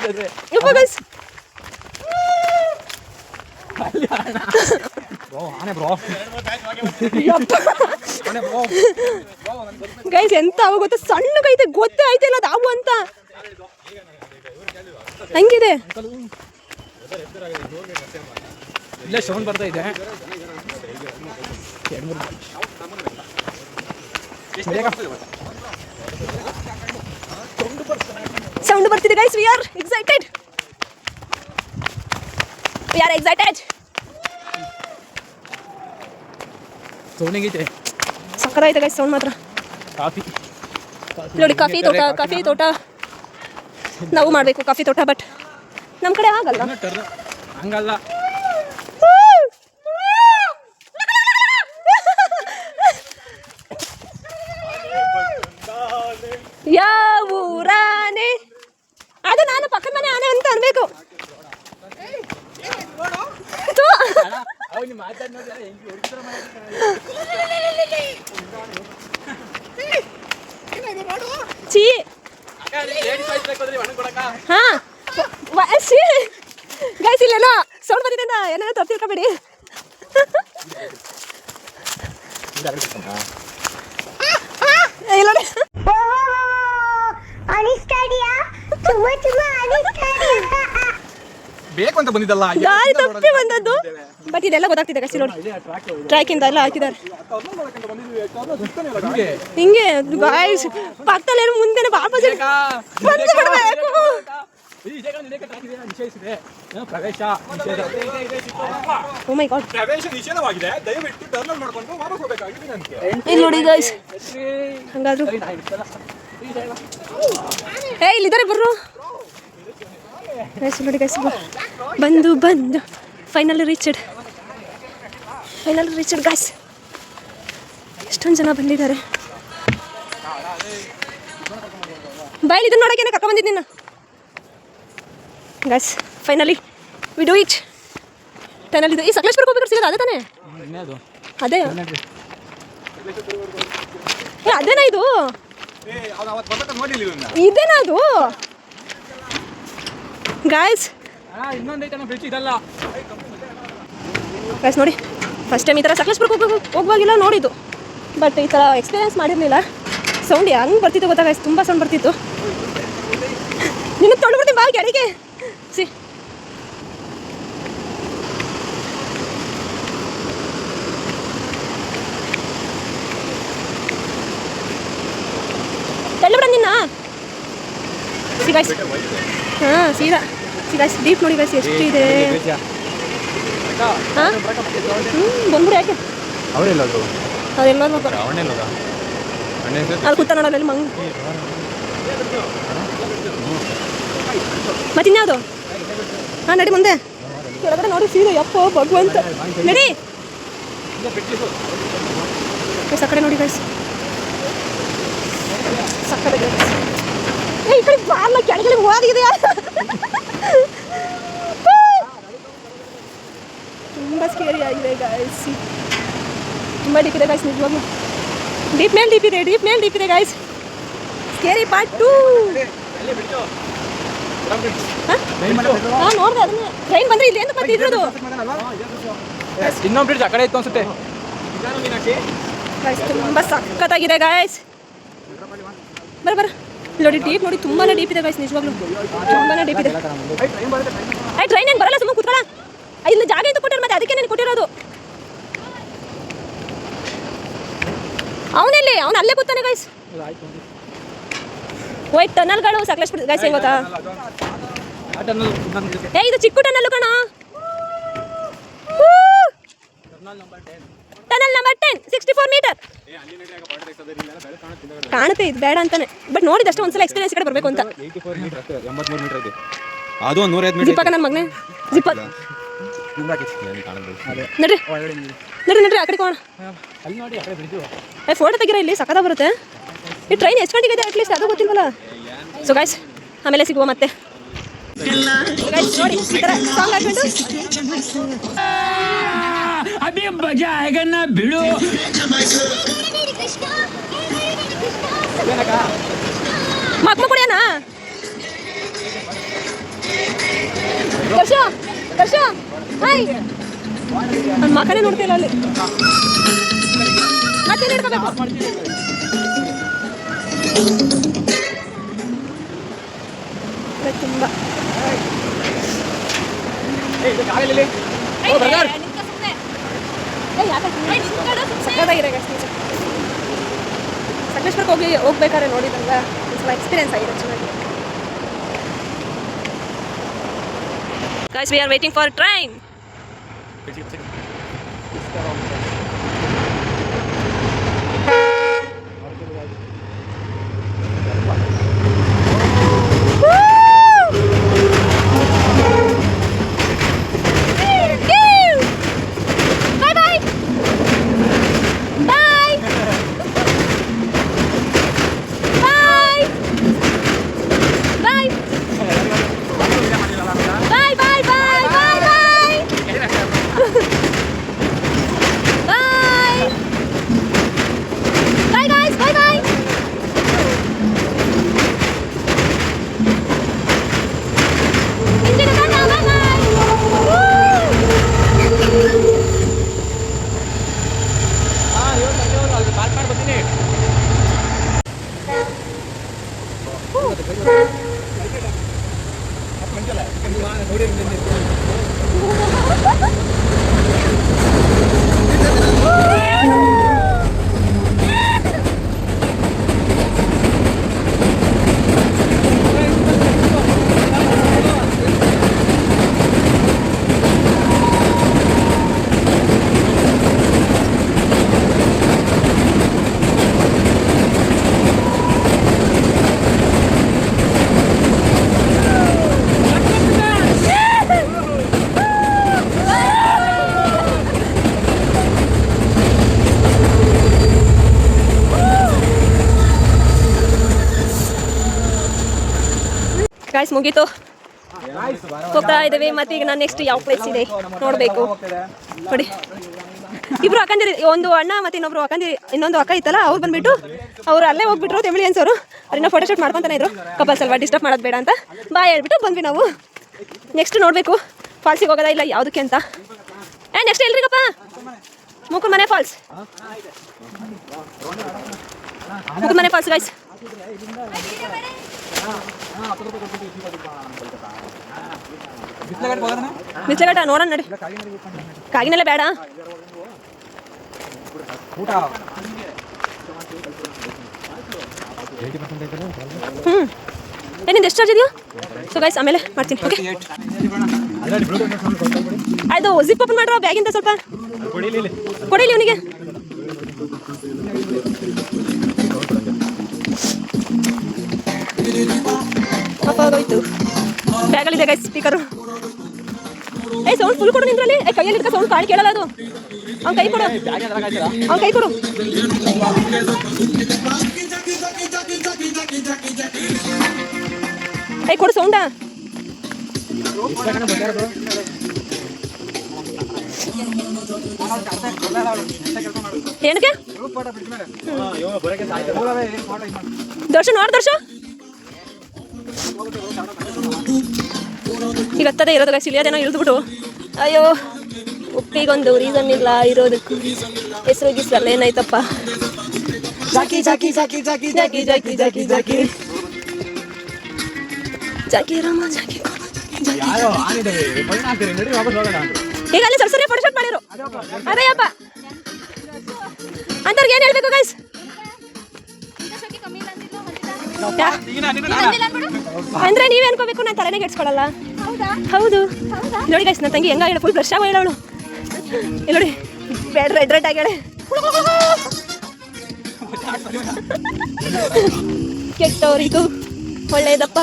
ಯಪ್ಪ ಗೈಸ್ ಗೈಸ್ ಎಂತ ಅವ ಗೊತ್ತಾ ಸಣ್ಣಗೈತೆ ಗೊತ್ತೇ ಐತಿಲ್ಲ ಅದು ಅವು ಅಂತ ಹಂಗಿದೆ. ಇಲ್ಲೇ ಸೌಂಡ್ ಬರ್ತಾ ಇದೆ. ಸೌಂಡ್ ಬರ್ತಿದೆ guys. We are excited. Sound ಹೆಂಗೈತೆ? ಸಕ್ಕತ್ತಾಗಿದೆ ಗೈಸ್ ಸೌಂಡ್ ಮಾತ್ರ. ನೋಡಿ ಕಾಫಿ ತೋಟ ನಾವು ಮಾಡಬೇಕು ಕಾಫಿ ತೋಟ ಬಟ್ ನಮ್ಮ ಕಡೆ ಆಗಲ್ಲ. ಹಂಗಲ್ಲ ಯಾವ ಊರಾನೆ ಅದು ನಾನು ಪಕ್ಕದ ಮನೆ ಆನೆ ಅಂತ ಅನ್ಬೇಕು. ಚೀ ಹಾ ಗೈಸ್ ಇಲ್ಲೇನೋ ಸೌಂಡ್ ಬಂದಿದೆ ಅಂತ ಏನೇನೋ ತಪ್ಪು ತಿಳ್ಕೊಬೇಡಿ. ಬೇಕು ಅಂತ ಬಂದಿದ್ದಲ್ಲ ಗಾಳಿ ತಪ್ಪಿ ಬಂದದ್ದು ಬಟ್ ಇದೆಲ್ಲ ಗೊತ್ತಾಗ್ತಿದೆ ಗೈಸ್ ನೋಡಿ ಟ್ರ್ಯಾಕ್ ಇಂದ ಎಲ್ಲ ಹಾಕಿದ್ದಾರೆ ಹಿಂಗೆ ಗಾಯ್ಸ್ ಪಕ್ಕದಲ್ಲಿ ಏನು ಮುಂದೆನೆ ಆಪೋಸಿಟ್ ಬಂದು ಬಿಡಬೇಕು. ಓ ಮೈ ಗಾಡ್ ಪ್ರವೇಶ ನಿಷೇಧವಾಗಿದೆ. ದಯವಿಟ್ಟು ಟರ್ನ್ ಮಾಡ್ಕೊಂಡು ವಾಪಸ್ ಹೋಗಬೇಕಾಗಿದೆ ನನಗೆ. ಇಲ್ಲಿ ನೋಡಿ ಗೈಸ್ ಹಂಗಾದ್ರು ಇಲ್ಲಿದ್ದಾರೆ ಬರ್ರು ಗೈಸ್ ನೋಡಿ ಗೈಸ್ ಬಂದು ಫೈನಲಿ ರೀಚ್ಡ್ ಗೈಸ್. ಎಷ್ಟೊಂದು ಜನ ಬಂದಿದ್ದಾರೆ. ಬಾಯಲ್ಲಿ ಇದನ್ನ ನೋಡೋಕೆ ಕರ್ಕೊಂಡ್ ಬಂದಿದ್ದೀನಿ guys. Finally we do it. Tunnel ಇದು. ಈ ಸಕಲೇಶ್ಪುರಕ್ಕೆ ಹೋಗ್ಬೇಕಾದ್ರೆ ಸಿಗೋದು ಅದೇ ತಾನೇ? ಅದೇ ಅದೇನಾ ಇದು? ಇದೇನಾ ಅದು ಗಾಯ್ಸ್? ಗಾಯ್ಸ್ ನೋಡಿ, ಫಸ್ಟ್ ಟೈಮ್ ಈ ಥರ ಸಕಲೇಶ್ಪುರಕ್ಕೆ ಹೋಗುವಾಗಿಲ್ಲ ನೋಡಿದ್ದು, ಬಟ್ ಈ ಥರ ಎಕ್ಸ್ಪೀರಿಯನ್ಸ್ ಮಾಡಿರಲಿಲ್ಲ. ಸೌಂಡ್ ಹೆಂಗೆ ಬರ್ತಿತ್ತು ಗೊತ್ತಾ ಗಾಯ್ಸ್? ತುಂಬ ಸೌಂಡ್ ಬರ್ತಿತ್ತು. ನಿನ್ನ ತೊಗೊಂಡು ಬರ್ತೀನಿ ಬಾ ಗಾಡಿಗೆ. ಸಿ ತಳ್ಳಿಬಿಡ ನಿನ್ನ. ಸಿ ಗಾಯ್ಸ್, ಹಾಂ ಸೀದಾ ಸಿ ಗಾಯ್ಸ್, ಡೀಪ್ ನೋಡಿ ಗಾಯ್ಸ್ ಎಷ್ಟಿದೆ. ಹಾಂ ಬಂದ್ಬಿಡಿ ಯಾಕೆ ಅವರೆಲ್ಲದು ಅದೆಲ್ಲೋದು ಅಲ್ಲಿ ಕೂತ ನೋಡಲ್ಲ ಅಲ್ಲಿ ಮಂಗ್. ಮತ್ತೆ ಇನ್ಯಾವುದು? ಹಾಂ ನಡಿ ಮುಂದೆ ಕೆಳಗಡೆ ನೋಡಿ ಸೀದಾ. ಯಪ್ಪ ಭಗವಂತ, ನಡಿ ಆ ಕಡೆ ನೋಡಿ ಗಾಯ್ಸ್, ಸಕ್ಕಡೆ ಈ ಕಡೆ ಬಾರ್ಲ ಕೆಳಗಡೆ ಹೋಗಿದೆಯಾ? ತುಂಬ ಸ್ಕೇರಿ ಆಗಿದೆ ಗಾಯ್ಸ್, ತುಂಬ ಡೀಪ್ ಇದೆ ಗಾಯ್ಸ್ ನಿಜವಾಗ್ಲೂ. ಡೀಪ್ ಮೇಲೆ ಡೀಪ್ ಇದೆ, ಡೀಪ್ ಮೇಲೆ ಡೀಪ್ ಇದೆ ಗಾಯ್ಸ್. Scary part 2. ಹಾಂ ನೋಡಿದೆ ಅದನ್ನೇ. ಟ್ರೈನ್ ಬಂದರೆ ಇಲ್ಲಿ ಎಂದು ಬರ್ತಿರೋದು ಇನ್ನೊಂದು ಬ್ರಿಡ್ಜ್ ಆ ಕಡೆ ಇತ್ತು ಅನ್ಸುತ್ತೆ. ಗಾಯ್ಸ್ ತುಂಬ ಸಖತ್ತಾಗಿದೆ ಗಾಯ್ಸ್. ಬರ ನೋಡಿ ಡೀಪ್ ನೋಡಿ, ತುಂಬಾ ಡೀಪ್ ಇದೆ ಗಾಯ್ಸ್ ನಿಜವಾಗ್ಲೂ, ತುಂಬಾ ಡೀಪ್ ಇದೆ. ಆಯ್ತು ಟ್ರೈನ್ ಏನು ಬರಲ್ಲ, ಸುಮ್ಮನೆ ಕೂತ್ಕೊಳ್ಳ. ಇಲ್ಲಿ ಜಾಗ ಅಂತ ಕೊಟ್ಟಿರೋ, ಮತ್ತೆ ಅದಕ್ಕೆ ನಾನು ಕೊಟ್ಟಿರೋದು. ಅವನಲ್ಲಿ ಅವನು ಅಲ್ಲೇ ಕೂತಾನೆ ಗಾಯ್ಸ್. ವೈಟ್ ಟನಲ್ಗಳು ಸಕಲೇಶ್ಪುರ ಗಾಯ್ಸ್ ಹೆಂಗೆ ಗೊತ್ತಾ? ಏ ಇದು ಚಿಕ್ಕ ಟನಲ್ ಕಣ. ಟನಲ್ ನಂಬರ್ 10, 64 ಮೀಟರ್ ಕಾಣುತ್ತೆ. ಇದು ಬೇಡ ಅಂತಾನೆ, ಬಟ್ ನೋಡಿದಷ್ಟೇ ಒಂದ್ಸಲ ಎಕ್ಸ್ಪೀರಿಯನ್ಸ್ ಕಡೆ ಬರಬೇಕು ಅಂತ. 84 ಮೀಟರ್ ಐತೆ, 83 ಮೀಟರ್ ಐತೆ. ಅದು 105 ಮೀಟರ್. ಜಿಪ್ಪಕ್ಕ ನನ್ನ ಮಗನೇ, ಜಿಪ್ಪ ನಡ್ರಿ ನಡ್ರಿ ನಡ್ರಿ ಆ ಕಡೆ ಕೋಣ. ಫೋಟೋ ತೆಗಿರೋ ಇಲ್ಲಿ ಸಕ್ಕದ ಬರುತ್ತೆ. ಈ ಟ್ರೈನ್ ಎಷ್ಟು ಗಂಟೆಗೆ ಇದೆ ಅಟ್ಲೀಸ್ಟ್ ಅದು ಗೊತ್ತಿಲ್ವಲ್ಲ. ಸೊ ಗಾಯ್ಸ್ ಆಮೇಲೆ ಸಿಗುವ ಮತ್ತೆ. ಗಾಯ್ಸ್ ನೋಡಿ ಈ ಥರ ಸಾಂಗ್ ಹಾಕೊಂಡು अभी मजा आएगा ना भिड़ो. ಮಕ್ಮ ಕುಡಿಯೋಣ. ಕರ್ಷ ಕರ್ಷ ಹಾಯ್. ನನ್ನ ಮಕ್ಕನೇ ನೋಡ್ತಿಲ್ಲ ಅಲ್ಲಿ. ಮತ್ತೆ ಹಿಡ್ಕೋಬೇಕು. ತುಂಬ ಸಕ್ಕತ್ತಾಗಿದೆ ಸಕಲೇಶ್ಪುರಕ್ಕೆ ಹೋಗ್ಬೇಕಾದ್ರೆ ನೋಡಿದ್ರಲ್ಲ, ಸ್ವಲ್ಪ ಎಕ್ಸ್ಪೀರಿಯನ್ಸ್ ಆಗಿದೆ ಚೆನ್ನಾಗಿ. Guys, we are waiting for a train. Guys ಮುಗೀತು. ಹೋಗ್ತಾ ಇದ್ದೇವೆ. ಮತ್ತೆ ಈಗ ನಾನು ನೆಕ್ಸ್ಟ್ ಯಾವ ಪ್ಲೇಸ್ ಇದೆ ನೋಡಬೇಕು. ನೋಡಿ ಇಬ್ರು ಅಕ್ಕಂದಿರಿ, ಒಂದು ಅಣ್ಣ ಮತ್ತೆ ಇನ್ನೊಬ್ರು ಅಕ್ಕಂದಿರಿ, ಇನ್ನೊಂದು ಅಕ್ಕ ಇತ್ತಲ್ಲ ಅವ್ರು ಬಂದ್ಬಿಟ್ಟು ಅವ್ರು ಅಲ್ಲೇ ಹೋಗ್ಬಿಟ್ರು ತೆಮಿಳಿಯನ್ಸ್ ಅವರು. ಅವ್ರನ್ನ ಫೋಟೋಶೂಟ್ ಮಾಡ್ಕೊತಾನೆ ಇದ್ರು. ಕಪಲ್ಸ್ ಅಲ್ವಾ, ಡಿಸ್ಟರ್ಬ್ ಮಾಡೋದು ಬೇಡ ಅಂತ ಬಾಯ್ ಹೇಳ್ಬಿಟ್ಟು ಬಂದ್ವಿ ನಾವು. ನೆಕ್ಸ್ಟ್ ನೋಡಬೇಕು ಫಾಲ್ಸಿಗೆ ಹೋಗೋದಾ ಇಲ್ಲ ಯಾವುದಕ್ಕೆ ಅಂತ. ನೆಕ್ಸ್ಟ್ ಎಲ್ರಿಗಪ್ಪ Mukumane falls, Mukumane falls guys. Bislaghatta ನೋಡೋಣ ನಡಿ. ಕಾಗಿನೆಲ್ಲ ಬೇಡ. ಏನಿಂದ ಎಷ್ಟು ಚಾರ್ಜ್ ಇದೆಯಾ? ಸೊ ಗೈಸ್ ಆಮೇಲೆ ಮಾಡ್ತೀನಿ. ಓಕೆ ಅದು ಜಿಪ್ ಓಪನ್ ಮಾಡ್ರೋ ಬ್ಯಾಗಿಂದ ಸ್ವಲ್ಪ ಕೊಡಿಲಿ ಅವನಿಗೆ. ಅಪ್ಪ ಆಗೋಯ್ತು. ಬ್ಯಾಗಲ್ಲಿದೆ ಗೈಸ್ ಸ್ಪೀಕರು. ಸೌಂಡ್ ಫುಲ್ ಕೊಡು ನಿಂದ್ರಲ್ಲಿ. ಕೈಯಲ್ಲಿ ಇಟ್ಕ ಸೌಂಡ್ ಕಾಳಿ ಕೇಳಲ್ಲ ಅದು. ಅವ್ನ ಕೈ ಕೊಡು, ಅವ್ನ ಕೈ ಕೊಡು. ಕೈ ಕೊಡು ಸೌಂಡ. ಏನಕ್ಕೆ ದರ್ಶ ನೋಡ್ ದರ್ಶ ಇವತ್ತದೆ ಇರೋದು ಗೈಸ್. ಇಳಿಯೋದೇನೋ ಇಳಿದ್ಬಿಟ್ಟು ಅಯ್ಯೋ ಉಪ್ಪಿಗೊಂದು ರೀಸನ್ ಇಲ್ಲ ಇರೋದಕ್ಕೂ. ಹೆಸರು ಗಿಸ್ರಲ್ಲ ಏನಾಯ್ತಪ್ಪ. ಜಾಕಿ ಜಾಕಿ ಜಾಕಿ ಜಾಕಿ ಜಾಕಿ ಜಾಕಿ ಜಾಕಿ ಜಾಕಿ ಜಾಕಿ ರಾಮ ಜಾಕಿ. ಈಗ ಅಲ್ಲಿ ಸರಿ ಫೋಟೋಶೂಟ್ ಮಾಡಿರು. ಅದೇ ಅಪ್ಪ ಅಂತವ್ರಿಗೆ ಏನು ಹೇಳ್ಬೇಕು ಗೈಸ್? ಅಂದ್ರೆ ನೀವೇ ಅನ್ಕೋಬೇಕು, ನಾನು ತಲೆನೇ ಕೆಡ್ಸ್ಕೊಳಲ್ಲ. ಹೌದು ನೋಡಿ ಗೈಸ್, ನನ್ನ ತಂಗಿ ಹೆಂಗ ಹೇಳ ಫುಲ್ ಬ್ರಷ್ ಆಗ ಹೇಳವಳು. ನೋಡಿ ರೆಡ್ ರೆಡ್ ಆಗ್ಯಾಳೆ. ಕೆಟ್ಟವರಿಗೂ ಒಳ್ಳೇದಪ್ಪ.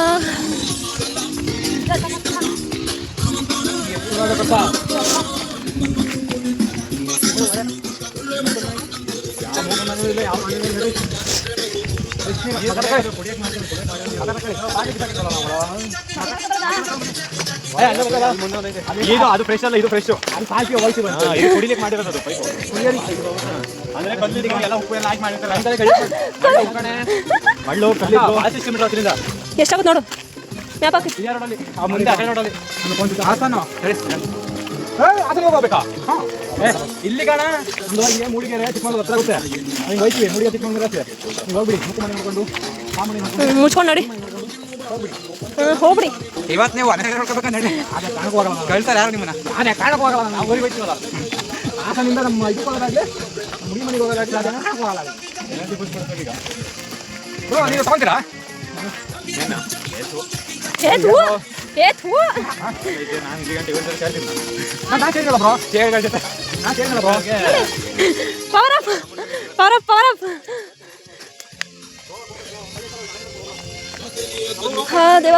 ಇದು ಅದು ಫ್ರೆಶ್ ಅಲ್ಲ, ಇದು ಫ್ರೆಶ್. ಕುಡಿಲಿಕ್ಕೆ ಮಾಡಿರೋದು ಅದು ಪೈಪು. ಅಂದ್ರೆ ಕಲ್ಲಿಗೆ ಎಲ್ಲ ಉಪ್ಪು ಎಲ್ಲ ಹಾಕಿ ಮಾಡಿರ್ತಾರೆ. ಮಳ್ಳು ಕಲ್ಲಿಂದ ಎಷ್ಟಾಗುತ್ತೆ ನೋಡು ಮ್ಯಾಪಾಕ. ಮುಂದೆ ಅದೇ ನೋಡಲಿ ಹೋಗ್ಬೇಕಾ ಇಲ್ಲಿ ಕಾಣ ಮೂಡಿಗೆರೆ ಚಿಕ್ಕಮಂಗ್ಳೂರು ಹತ್ರ ಆಗುತ್ತೆ. ಹಿಂಗೆ ಹೋಯ್ತೀವಿ ಮೂಡಿಗೆ ಚಿಕ್ಕಮಂಗ್ಳೂರು ಹತ್ರ. ಹಿಂಗೆ ಹೋಗ್ಬಿಡಿ ಮುಖಮನೆ ನೋಡ್ಕೊಂಡು ಮುಚ್ಕೊಂಡು ನೋಡಿ ಹೋಗ್ಬಿಡಿ. ಇವತ್ತು ನೀವು ಅದೇ ನೋಡ್ಕೋಬೇಕಂದ್ರೆ ಕಳ್ತಾರೆ ಯಾರು ನಿಮ್ಮನ್ನ. ಅದೇ ಕಾಣಕ್ಕೆ ಹೋಗಲ್ಲ, ನಾವು ಊರಿಗೆ ಹೋಯ್ತೀವಲ್ಲ. ಹಾಸನಿಂದ ನಮ್ಮ ಇದಕ್ಕೆ ಹೋಗೋದಾಗಲಿ ಮುಡಿ ಮನೆಗೆ ಹೋಗೋದಾಗಲಿ ಅದನ್ನ ಕಾಣಕ್ಕೆ ಹೋಗಲ್ಲ. ಈಗ ಬ್ರೋ ನೀವು ತಗೊಂತೀರಾ? ನಾನು ಇಲ್ಲಿ ಗಂಟೆ ಒಂದು ಹೇಳ್ತೀನಿ. ನಾನು ಸೇರಿಲ್ಲ ಬ್ರೋ, ಸೇರಿಗಳ ಜೊತೆ ನಾನು ಸೇರಿಲ್ಲ bro. Power up power up power up. ಹಾ ದೇವ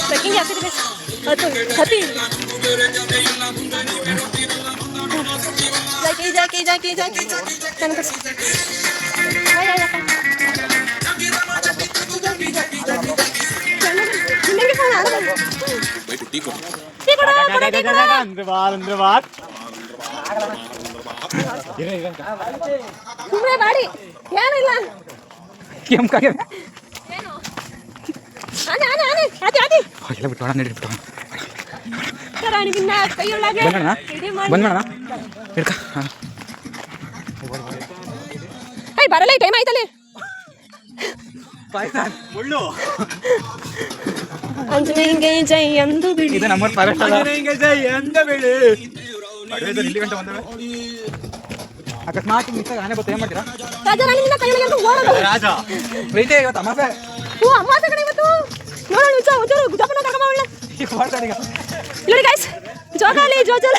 ಟ್ರೆಕ್ಕಿಂಗ್ ಆಗ್ತಿದೆ. ಹತ್ತಿ ಜಾಕಿ ಜಾಕಿ ಜಾಕಿ ಜಾಕಿ ಸುಮ್ಮನೆ ಮಾಡಿ ಏನಿಲ್ಲ. ಎಲ್ಲ ಬಿಟ್ಟು ನಡಿ ಬಿಟ್ಟು ಬರಲ್ಲ, ಟೈಮ್ ಆಯ್ತಲ್ಲಿ. ಅಂಜನೆಗೆ ಜೈ ಎಂದು ಬಿಡಿ. ಇದು ನಮ್ಮ ಫಾರೆಸ್ಟ್ ಅಲ್ಲ. ಇಲ್ಲಿ ಗಂಟೆ ಬಂದವೆ. ಅಕಸ್ಮಾತ್ ಮಿಸ್ ಆನೆ ಬತ್ತು ಏನ್ ಮಾಡ್ತೀರಾ? ರಾಜ ಪ್ರೀತಿ ಇವತ್ತು ಅಮಾಸೆ. ಓ ಅಮಾಸೆ ಕಡೆ ಇವತ್ತು ನೋಡೋಣ. ಒಂಚೂರು ಗುಜಾಪನ ಕರ್ಕೊಂಬ ಅವಳ. ಈಗ ಮಾಡ್ತಾನೆ ಈಗ. ನೋಡಿ ಗೈಸ್, ಜೋಕಾಲಿ ಜೋಜೋಲ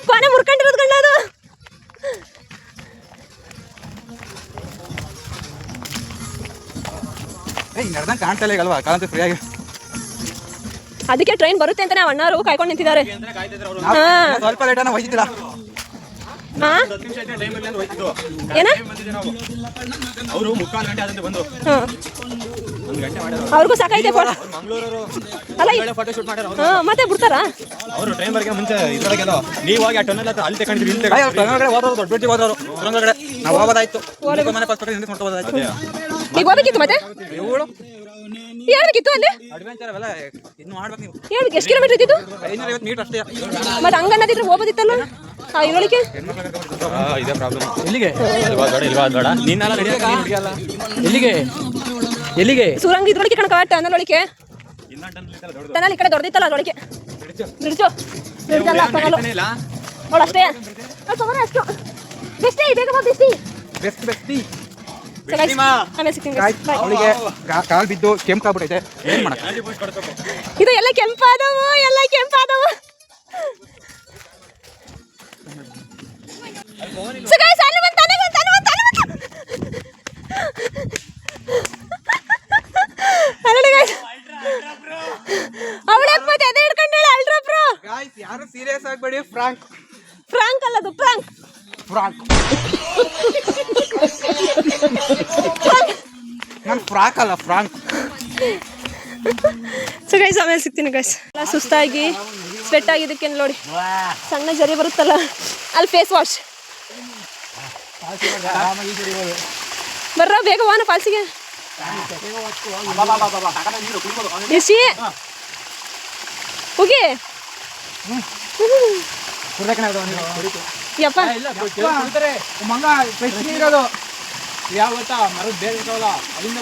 ಕೊನೆ ಮುರ್ಕೊಂಡಿರೋದು ಗಂಡ ಅದು. ನಡೆದಂಗೆ ಕಾಣ್ತಾ ಇಲ್ಲ ಈಗಲ್ವಾ, ಕಾಣಂತ ಫ್ರೀ ಆಗಿ. ಅದಕ್ಕೆ ಟ್ರೈನ್ ಬರುತ್ತೆ ಅಂತ ನಾವು ಅಣ್ಣಾರು ಕಾಯ್ಕೊಂಡು ನಿಂತಿದ್ದಾರೆ. ಹಾಂ ಸ್ವಲ್ಪ ಲೇಟನ್ನ ಹೋಯ್ತಿಲ್ಲ. ಹಾಂ ಏನ ಅವರು 3/4 ಗಂಟೆ ಆದಂತೆ ಬಂದು ಹಾಂ 1 ಗಂಟೆ ಮಾಡ್ಯಾರ. ಅವ್ರಿಗೂ ಸಾಕೈತೆ ಮಂಗಳೂರವರು ಅಲ್ಲ ಫೋಟೋ ಶೂಟ್ ಮಾಡ್ಯಾರ. ಹಾಂ ಮತ್ತೆ ಬಿಡ್ತಾರಾ ಅವರು ಟ್ರೈನ್ ಬರಕ್ಕೆ ಮುಂಚೆ ಇದ್ರಾಗೆಲ್ಲ ನೀವು ಹೋಗಿ ಆ ಟನಲ್ ಹತ್ರ ಅಲ್ಲಿ ತಗೊಂಡಿದ್ರಿ ಇಲ್ಲಿ ಒಳಗಡೆ ಹೋದವರು ದೊಡ್ಡ ಬಿಟ್ಟಿಗೆ ಹೋದವರು ಒಳಗಡೆ ನಾವು ಹೋಗೋದಾಯ್ತು. ಮನೆ ಫಸ್ಟ್ ನೋಡ್ಕೋಬೋದಾಯ್ತು. ಈಗ ಹೋಗ್ಬೇಕಿತ್ತು ಮತ್ತೆ ಇವಳು ಹೇಳ್ಬೇಕಿತ್ತು ಅಲ್ಲಿ ಅಡ್ವೆಂಚರ್ ಅವೆಲ್ಲ ಇನ್ನು ಮಾಡ್ಬೇಕು ನೀವು. ಹೇಳ್ಬೇಕು. ಎಷ್ಟು ಕಿಲೋಮೀಟರ್ ಇದ್ದಿದ್ದು 550 ಮೀಟರ್ ಅಷ್ಟೇ. ಮತ್ತೆ ಹಂಗನ್ನದಿದ್ರೆ ಹೋಗೋದಿತ್ತಲ್ಲ ಆ ಇರೋಳಿಕೆ. ಇದೇ ಪ್ರಾಬ್ಲಮ್. ಎಲ್ಲಿಗೆ ಇಲ್ವಾ ಬೇಡ ನೀನೆಲ್ಲ ಎಲ್ಲಿಗೆ ಎಲ್ಲಿಗೆ ಸುರಂಗ ಇದ್ರೊಳಗೆ ಕಣಕ ಟನಲೊಳಗೆ ಟನಲ್ ಈ ಕಡೆ ದೊಡ್ಡದಿತ್ತಲ್ಲ ಅದ್ರೊಳಗೆ ಬಿಡ್ಸು ಬಿಡ್ಸಲ್ಲ ಟನಲ್ ಅವಳು ಅಷ್ಟೇ ತಗೋಣ ಅಷ್ಟು ಬೆಸ್ಟಿ ಬೇಗ ಬಾ ಬೆಸ್ಟಿ ಬೆಸ್ಟ್ ಬೆಸ್ಟಿ. ಆಮೇಲೆ ಸಿಗ್ತೀನಿ ಅವಳಿಗೆ ಕಾಲ್ ಬಿದ್ದು ಕೆಂಪಾಗ್ಬಿಟ್ಟೈತೆ. ಏನ್ ಮಾಡಕ್ಕೆ ಇದು ಎಲ್ಲ ಕೆಂಪಾದವು ಎಲ್ಲ ಕೆಂಪಾದವು. ಅವಳೆ ಮತ್ತೆ ಅದೇ ಹಿಡ್ಕೊಂಡೇಳ ಅಲ್ಟ್ರಾ ಪ್ರೋ. ಗಾಯ್ಸ್ ಯಾರು ಸೀರಿಯಸ್ ಆಗಬೇಡಿ. ಫ್ರಾಂಕ್ ಫ್ರಾಂಕ್ ಅಲ್ಲ ಅದು ಫ್ರಾಂಕ್ ಫ್ರಾಂಕ್ ನಾನು ಫ್ರಾಕ್ ಅಲ್ಲ ಫ್ರಾಂಕ್. ಸೊ ಗೈಸ್ ಆಮೇಲೆ ಸಿಗ್ತೀನಿ ಗೈಸ್. ಎಲ್ಲ ಸುಸ್ತಾಗಿ ಸ್ವೆಟ್ ಆಗಿದ್ದಕ್ಕೆ ನೋಡಿ ಸಣ್ಣ ಜರಿ ಬರುತ್ತಲ್ಲ ಅಲ್ಲಿ ಫೇಸ್ ವಾಶ್ ಬರ್ರ ಬೇಗ ವಾನ ಫಾಲ್ಸಿಗೆ. ಎಸಿ ಹೋಗಿ ಯಪ್ಪ ಮಂಗ ಇರೋದು ಯಾವ ಮರದ ಬೇರೆ ಇರ್ತಾವಲ್ಲ ಅಲ್ಲಿಂದ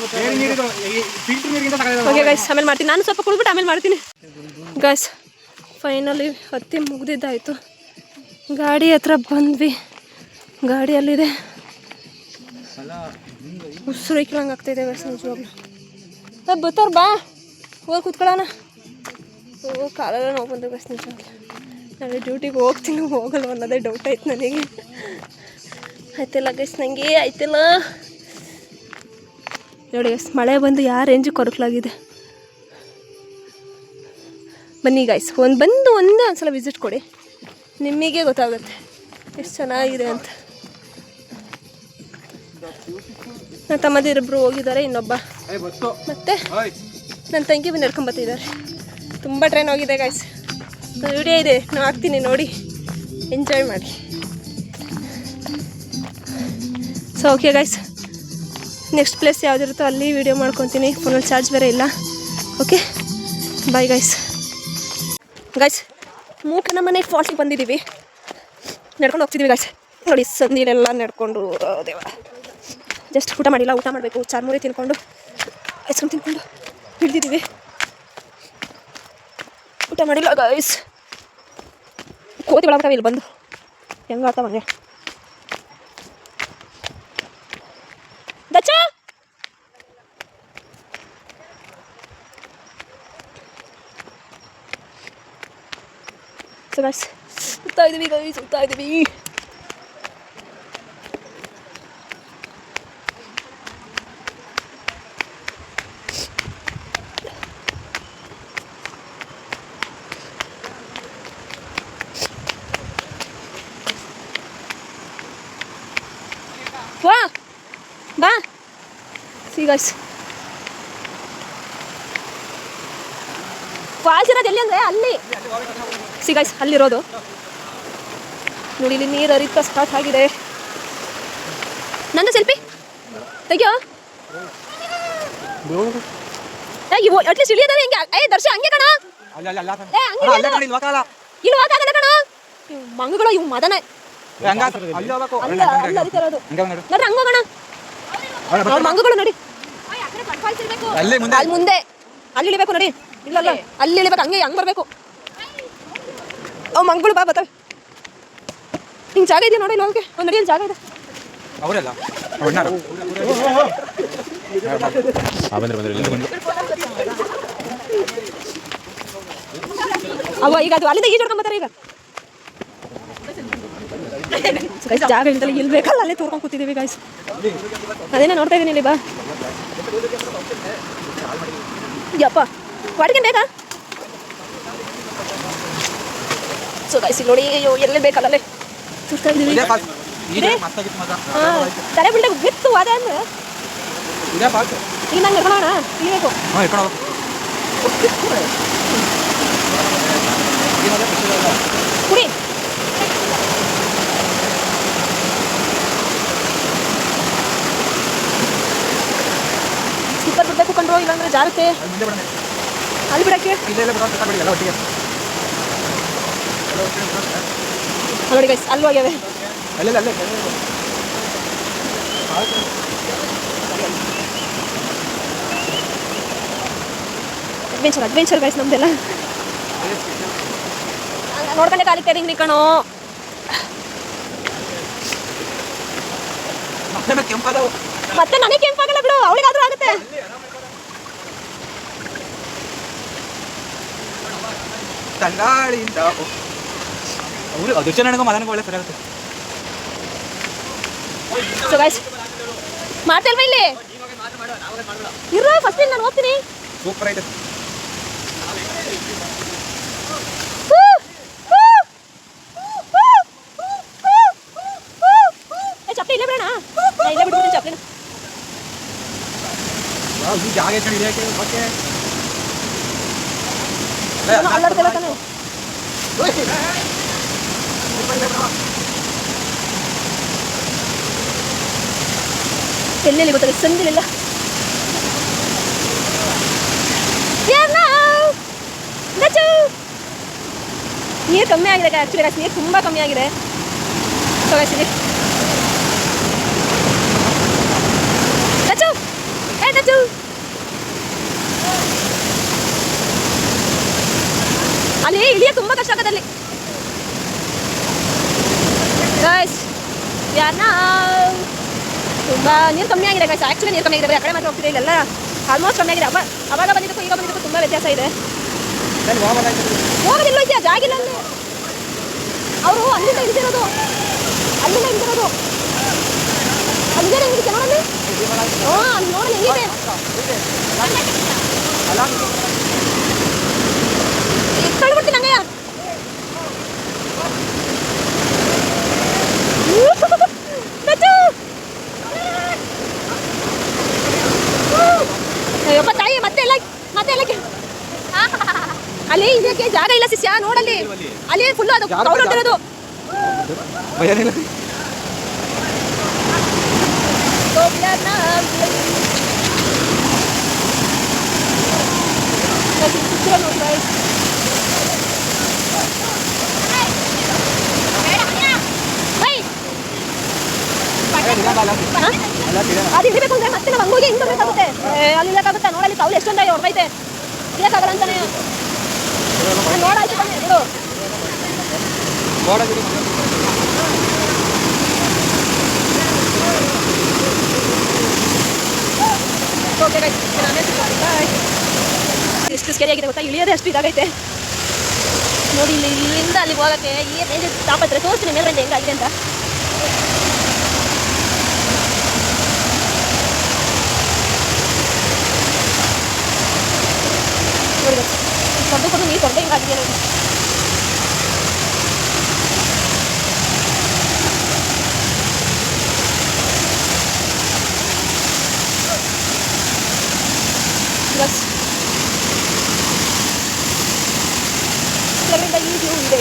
ಫಿಲ್ಟರ್ ನೀರಿಗಿಂತ ಓಕೆ ಗೈಸ್ ಆಮೇಲೆ ಮಾಡ್ತೀನಿ. ನಾನು ಸ್ವಲ್ಪ ಕುಡಿದ್ಬಿಟ್ಟು ಆಮೇಲೆ ಮಾಡ್ತೀನಿ ಗೈಸ್. ಫೈನಲಿ ಹತ್ತಿ ಮುಗ್ದಿದ್ದಾಯಿತು. ಗಾಡಿ ಹತ್ರ ಬಂದ್ವಿ. ಗಾಡಿ ಅಲ್ಲಿದೆ. ಉಸಿರು ಇಕ್ಕಂಗೆ ಆಗ್ತಾಯಿದೆ ಗೈಸ್ ನಿಜವಾಗ್ಲು. ಬತ್ತವ್ರು ಬಾ ಹೋಗಿ ಕೂತ್ಕೊಳ್ಳೋಣ. ಓ ಕಾಲೆಲ್ಲ ನೋವು ಬಂದು ಗೈಸ್ ನಿಜವಾಗ್ಲು. ನಾಳೆ ಡ್ಯೂಟಿಗೆ ಹೋಗ್ತೀನಿ ಹೋಗಲ್ಲ ಅನ್ನೋದೇ ಡೌಟ್ ಆಯ್ತು ನನಗೆ. ಆಯ್ತಿಲ್ಲ ಗೈಸ್ ನನಗೆ ಆಯ್ತಿಲ್ಲ ನೋಡಿ ಗೈಸ್. ಮಳೆ ಬಂದು ಯಾವ ರೇಂಜಿಗೆ ಕೊರಕಲಾಗಿದೆ. ಬನ್ನಿ ಗೈಸ್ ಒಂದ್ಸಲ ವಿಸಿಟ್ ಕೊಡಿ ನಿಮಗೆ ಗೊತ್ತಾಗುತ್ತೆ ಎಷ್ಟು ಚೆನ್ನಾಗಿದೆ ಅಂತ. ನನ್ನ ತಮ್ಮದಿರಿಬ್ಬರು ಹೋಗಿದ್ದಾರೆ. ಇನ್ನೊಬ್ಬ ಮತ್ತೆ ನನ್ನ ತಂಗಿ ಬಂದು ನಡ್ಕೊಂಬತ್ತಿದ್ದಾರೆ. ತುಂಬ ಟ್ರೈನ್ ಹೋಗಿದೆ ಗೈಸ್. ವಿಡಿಯೋ ಇದೆ ನಾನು ಹಾಕ್ತೀನಿ ನೋಡಿ ಎಂಜಾಯ್ ಮಾಡಿ. So okay guys next place ಯಾವುದಿರುತ್ತೋ ಅಲ್ಲಿ ವೀಡಿಯೋ ಮಾಡ್ಕೊತೀನಿ. ಫೋನಲ್ಲಿ ಚಾರ್ಜ್ ಬೇರೆ ಇಲ್ಲ. Okay bye guys. Guys Mookana Mane ಫಾಲ್ಸಿಗೆ ಬಂದಿದ್ದೀವಿ. ನಡ್ಕೊಂಡು ಹೋಗ್ತಿದ್ದೀವಿ ಗೈಸ್. ನೋಡಿ ಸಂದಿಲೆಲ್ಲ ನಡ್ಕೊಂಡು ದೇವ ಜಸ್ಟ್ ಊಟ ಮಾಡಿಲ್ಲ. ಊಟ ಮಾಡಬೇಕು. ಚಾರ್ಮುರಿ ತಿನ್ಕೊಂಡು ಐಸ್ ಕ್ರೀಮ್ ತಿನ್ಕೊಂಡು ಹಿಡ್ದಿದ್ದೀವಿ. ಊಟ ಮಾಡಿಲ್ಲ ಗೈಸ್. ಕೋತಿ ಒಳಗ್ತಾವೆ ಇಲ್ಲಿ ಬಂದು ಹೆಂಗೆ ಆಡ್ತಾವ ಹಂಗೆ. ದಚ್ಚ ಸೊ ಗೈಸ್ ಸುತ್ತಾ ಇದ್ದೀವಿ ಗೈಸ್ ಸುತ್ತಾ ಇದ್ದೀವಿ. ವಾ ಬಾ ಸಿ ಗೈಸ್. ಫಾಲ್ಸ್ ಇರೋದು ಎಲ್ಲಿ ಅಂದರೆ ಅಲ್ಲಿ ಸಿ ಗೈಸ್ ಅಲ್ಲಿರೋದು. ನೋಡಿ ಇಲ್ಲಿ ನೀರು ಹರಿತಾ ಸ್ಟಾರ್ಟ್ ಆಗಿದೆ. ನನ್ನ ಸೆಲ್ಫಿ ತೆಗಿಯೋ. ಅಟ್ಲೀಸ್ಟ್ ಇಳಿಯೋದಾರೆ ಹೆಂಗೆ. ಏ ದರ್ಶ ಹಂಗೆ ಕಣ. ಇಲ್ಲಿ ಹೋಗಲ್ಲ ಕಣ. ಮಂಗಗಳು ಇವು ಮದನೆ ಅಲ್ಲಿ ಹರಿತಿರೋದು ನೋಡ್ರಿ. ಹಂಗ ಹೋಗೋಣ. ಮಂಗಗಳು ನೋಡಿ ಅಲ್ಲಿ ಮುಂದೆ ಅಲ್ಲಿ ಇಳಿಬೇಕು ನೋಡಿ. ಇಲ್ಲ ಅಲ್ಲಿ ಇಳಿಬೇಕು. ಹಂಗೆ ಹಂಗೆ ಬರಬೇಕು. ಅವು ಮಂಗಗಳು ಬಾ ಬರ್ತವೆ. ಹಿಂಗೆ ಜಾಗ ಇದೆಯಾ ನೋಡಿ ಇಲ್ಲಿ ಹೋಗಕ್ಕೆ. ಒಂದು ನಡಿಯಲ್ಲಿ ಜಾಗ ಇದೆ. ಅವರೆಲ್ಲ ಅವ ಈಗ ಅದು ಅಲ್ಲಿಂದ ಈಜಾಡ್ಕೊಂಬತ್ತಾರೆ. ಈಗ ಜಾಗ ಇಲ್ದಲ್ಲ ಇಲ್ಲಿ ಬೇಕಲ್ಲ ಅಲ್ಲೇ ತೋರ್ಕೊಂಡು ಕೂತಿದ್ದೀವಿ ಗಾಯ್ಸ್. ಅದೇನ ನೋಡ್ತಾ ಇದ್ದೀನಿ ಇಲ್ಲಿ. ಬಾ ಯಪ್ಪ ವಾಡಿಗೆ ಬೇಕಾ ಸೊ ಗೈಸ್ ಇಲ್ಲಿ ನೋಡಿ, ಅಯ್ಯೋ ಎಲ್ಲೇ ಬೇಕಲ್ಲೇ ಸುಸ್ತಾ ಇದೀವಿ. ಇದೇ ಫಾಸ್ಟ್ ಈ ಮಸ್ತಾಗಿತ್ತು ಮಗ. ತಲೆ ಬಿಲ್ಡ ಬಿತ್ತು ಅದೇ ಅಂದ್ರೆ ಇದೇ ಫಾಸ್ಟ್. ಈಗ ನಂಗೆ ಇಟ್ಕೊಳ್ಳೋಣ ಇರಬೇಕು. ಹಾಂ ಇಟ್ಕೊಳ್ಳೋ ಕುಡಿ. ಸ್ಲಿಪ್ಪರ್ ಬಿಡಬೇಕು ಕಂಡ್ರೋ, ಇಲ್ಲಾಂದ್ರೆ ಜಾರುತ್ತೆ. ಮುಂದೆ ಬಿಡೋಣ. ಅಲ್ಲಿ ಬಿಡಕ್ಕೆ ಇಲ್ಲೇ ಬಿಡೋಣ ತಗೊಳ್ಳಿ ಎಲ್ಲ ಒಟ್ಟಿಗೆ. ನೋಡಿ ಗೈಸ್ ಅಲ್ಲಿ ಹೋಗ್ಯಾವೆ. ಅಲ್ಲೇ ಅಡ್ವೆಂಚರ್ ಗೈಸ್ ನಮ್ದೆಲ್ಲ. ನೋಡ್ಕೊಂಡೆ ಕಾಲಿಗೆ ತೆರಿಂಗ್ ನಿಕ್ಕಣೋ. ಕೆಂಪಾದವು ಮತ್ತೆ ನನಗೆ ಕೆಂಪಾಗಲ್ಲ ಬಿಡು, ಅವಳಿಗಾದ್ರೂ ಆಗುತ್ತೆ. ತಂಗಾಳಿಂದ ಅವರು ಅದೃಶ್ಯ ನನಗೂ ಮದನಿಗೂ ಒಳ್ಳೆ ಸರಿಯಾಗುತ್ತೆ. ಸೊ ಗೈಸ್ ಮಾಡ್ತಲ್ವಾ ಇಲ್ಲಿ ಇರೋ ಫಸ್ಟ್ ನಾನು ಹೋಗ್ತೀನಿ. ಸೂಪರ್ ಐತೆ. ಚಪ್ಪಲಿ ಇಲ್ಲೇ ಬಿಡೋಣ, ಇಲ್ಲೇ ಬಿಡ್ಬಿಡ್ತೀನಿ ಚಪ್ಪಲಿನ. ಈ ಜಾಗ ಐತೆ ಹಿಡಿಯೋಕೆ ಓಕೆ. ಅಲ್ಲಾಡ್ತಿಲ್ಲ ತಾನೆ. ಎಲ್ಲೆಲ್ಲಿ ಗೊತ್ತಾಗ ಸಂದಿಲಿಲ್ಲ. ನೀರು ಕಮ್ಮಿ ಆಗಿದೆ ಆ್ಯಕ್ಚುಲಿ ಗೈಸ್, ನೀರು ತುಂಬ ಕಮ್ಮಿ ಆಗಿದೆ. ಸೊ ಗೈಸ್ ಇಲ್ಲಿ ಅಲ್ಲಿ ಇಳಿಯ ತುಂಬ ಕಷ್ಟ ಆಗುತ್ತೆ ಅಲ್ಲಿ ಗೈಸ್. ಯಾರನ್ನ ತುಂಬ ನೀರು ಕಮ್ಮಿ ಆಗಿದೆ ಗೈಸ್, ಆ್ಯಕ್ಚುಲಿ ನೀರು ಕಮ್ಮಿ ಆಗಿದೆ. ಆ ಕಡೆ ಮಾತ್ರ ಹೋಗ್ತಿದೆ, ಇಲ್ಲೆಲ್ಲ ಆಲ್ಮೋಸ್ಟ್ ಕಮ್ಮಿ ಆಗಿದೆ. ಅವಾಗ ಬಂದಿದ್ದಕ್ಕೂ ಈಗ ಬಂದಿದ್ದಕ್ಕೂ ತುಂಬ ವ್ಯತ್ಯಾಸ ಇದೆ. ಹೋಗೋದಿಲ್ಲ ಇದೆಯಾ ಜಾಗ ಇಲ್ಲ ಅಲ್ಲಿ. ಅವರು ಅಲ್ಲಿಂದ ಇಳಿದಿರೋದು, ಅಲ್ಲಿಂದ ಇಳಿದಿರೋದು ಅಲ್ಲಿಂದ ಹೆಂಗಿರುತ್ತೆ ನೋಡಲ್ಲಿ. ಹಾಂ ಅಲ್ಲಿ ನೋಡಲಿ ಹೆಂಗಿದೆ. ಕಳ್ಬಿಡ್ತೀನಿ ಹಂಗೆ. ಅಯ್ಯಪ್ಪ ತಾಯಿ ಮತ್ತೆ ಎಲ್ಲ ಅಲ್ಲಿ ಇದಕ್ಕೆ ಜಾಗ ಇಲ್ಲ ಶಿಷ್ಯ ನೋಡಲ್ಲಿ. ಅಲ್ಲಿ ಫುಲ್ಲು ಅದು ಕೌಲ್ ಹೊಡ್ತಿರೋದು. ಅದು ಇಡಬೇಕು ಅಂದ್ರೆ ಮತ್ತೆ ನಾವು ಹಂಗೋಗಿ ಹಿಂಗೆ ಬರಬೇಕಾಗುತ್ತೆ. ಅಲ್ಲಿ ಇಲ್ಲಕ್ಕಾಗುತ್ತಾ ನೋಡಲ್ಲಿ ಕೌಲು ಎಷ್ಟೊಂದ ಹೊರಗೈತೆ, ಇಲ್ಲಕ್ಕಾಗಲ್ಲ ಅಂತಾನೆ ನೋಡಾಯ್ತು ಬನ್ನಿ ಬಿಡು. ಓಕೆ ಗೈಸ್, ಎಷ್ಟು ಸ್ಕೇರಿ ಆಗಿದೆ ಗೊತ್ತಾ, ಇಳಿಯೋದೇ ಅಷ್ಟು ಇದಾಗೈತೆ ನೋಡಿ. ಇಲ್ಲಿಂದ ಅಲ್ಲಿಗೆ ಹೋಗೋಕ್ಕೆ ಈ ರೇಂಜ್ ತಾಪತ್ರೆ ತೋರಿಸ್ತೀನಿ ಮೇಲೆ ರೇಂಜ್ ಹೆಂಗಾಗಿದೆ ಅಂತ. ನೋಡಿ ತೊಂದರೆ ಕೊಟ್ಟು ನೀರು ತೊಂದರೆ ಹಿಂಗಾಗಿದೆ ನೋಡಿ. ಇದರಿಂದ ಈ ವ್ಯೂ ಇದೆ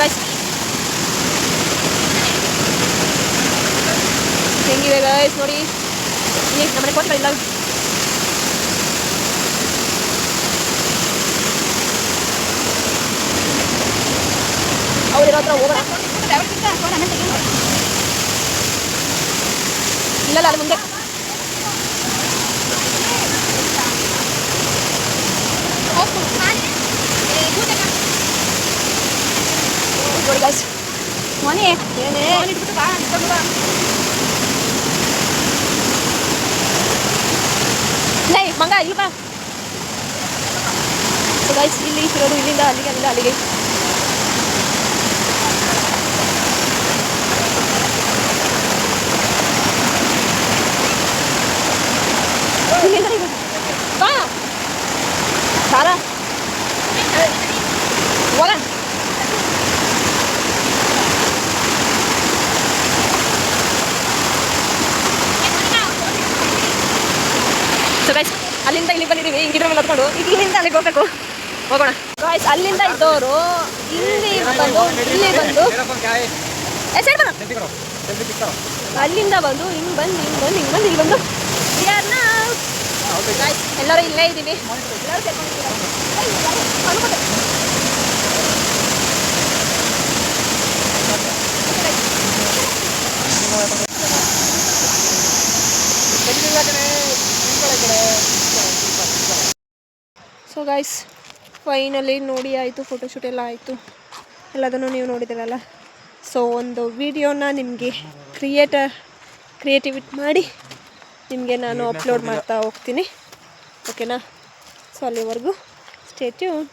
ಗೈಸ್. ಹೆಂಗಿವೆ ಗೈಸ್ ನೋಡಿ. ಈಗ ನಮ್ಮನೆ ಕೋಟೆಗಳಿಲ್ಲ. ಅವರಿರೋ ಹತ್ರ ಹೋಗೋಣ. ಇಲ್ಲಲ್ಲ ಅಲ್ಲಿ ಮುಂದೆ ನೋಡಿ ಗೈಸ್. ಮನೆ ಏನೇ ಲೈ ಮಂಗ ಇಲ್ಲಿ ಬಾ. ಸೊ ಗೈಸ್ ಇಲ್ಲಿ ಇರೋದು ಇಲ್ಲಿಂದ ಅಲ್ಲಿಗೆ, ಅಲ್ಲಿಂದ ಅಲ್ಲಿಗೆ. ಬಾ ಸಾರಾ ಹೋಗ. ಸೊ ಗೈಸ್ ಅಲ್ಲಿಂದ ಇಲ್ಲಿ ಬಂದಿದ್ದೀವಿ, ಹಿಂಗಿರೋ ಮೇಲೆ ಹೊತ್ಕೊಂಡು ಈಗ ಇಲ್ಲಿಂದ ಅಲ್ಲಿಗೆ ಹೋಗ್ಬೇಕು, ಹೋಗೋಣ ಗಾಯ್ಸ್. ಅಲ್ಲಿಂದ ಇದ್ದವರು ಇಲ್ಲಿ ಬಂದು ಇಲ್ಲಿ ಬಂದು ಸೈಡ್ ಬರ, ಅಲ್ಲಿಂದ ಬಂದು ಹಿಂಗೆ ಬಂದು ಹಿಂಗೆ ಬಂದು ಹಿಂಗೆ ಬಂದು ಇಲ್ಲಿ ಬಂದು ಗಾಯ್ಸ್ ಎಲ್ಲರೂ ಇಲ್ಲೇ ಇದ್ದೀವಿ. ಸೊ ಗಾಯ್ಸ್ ಫೈನಲಿ ನೋಡಿ ಆಯಿತು, ಫೋಟೋಶೂಟ್ ಎಲ್ಲ ಆಯಿತು, ಎಲ್ಲದನ್ನು ನೀವು ನೋಡಿದ್ದೀರಲ್ಲ. ಸೊ ಒಂದು ವಿಡಿಯೋನ ನಿಮಗೆ ಕ್ರಿಯೇಟಿವಿಟಿ ಮಾಡಿ ನಿಮಗೆ ನಾನು ಅಪ್ಲೋಡ್ ಮಾಡ್ತಾ ಹೋಗ್ತೀನಿ, ಓಕೆನಾ? ಸೊ ಅಲ್ಲಿವರೆಗೂ ಸ್ಟೇ ಟ್ಯೂನ್.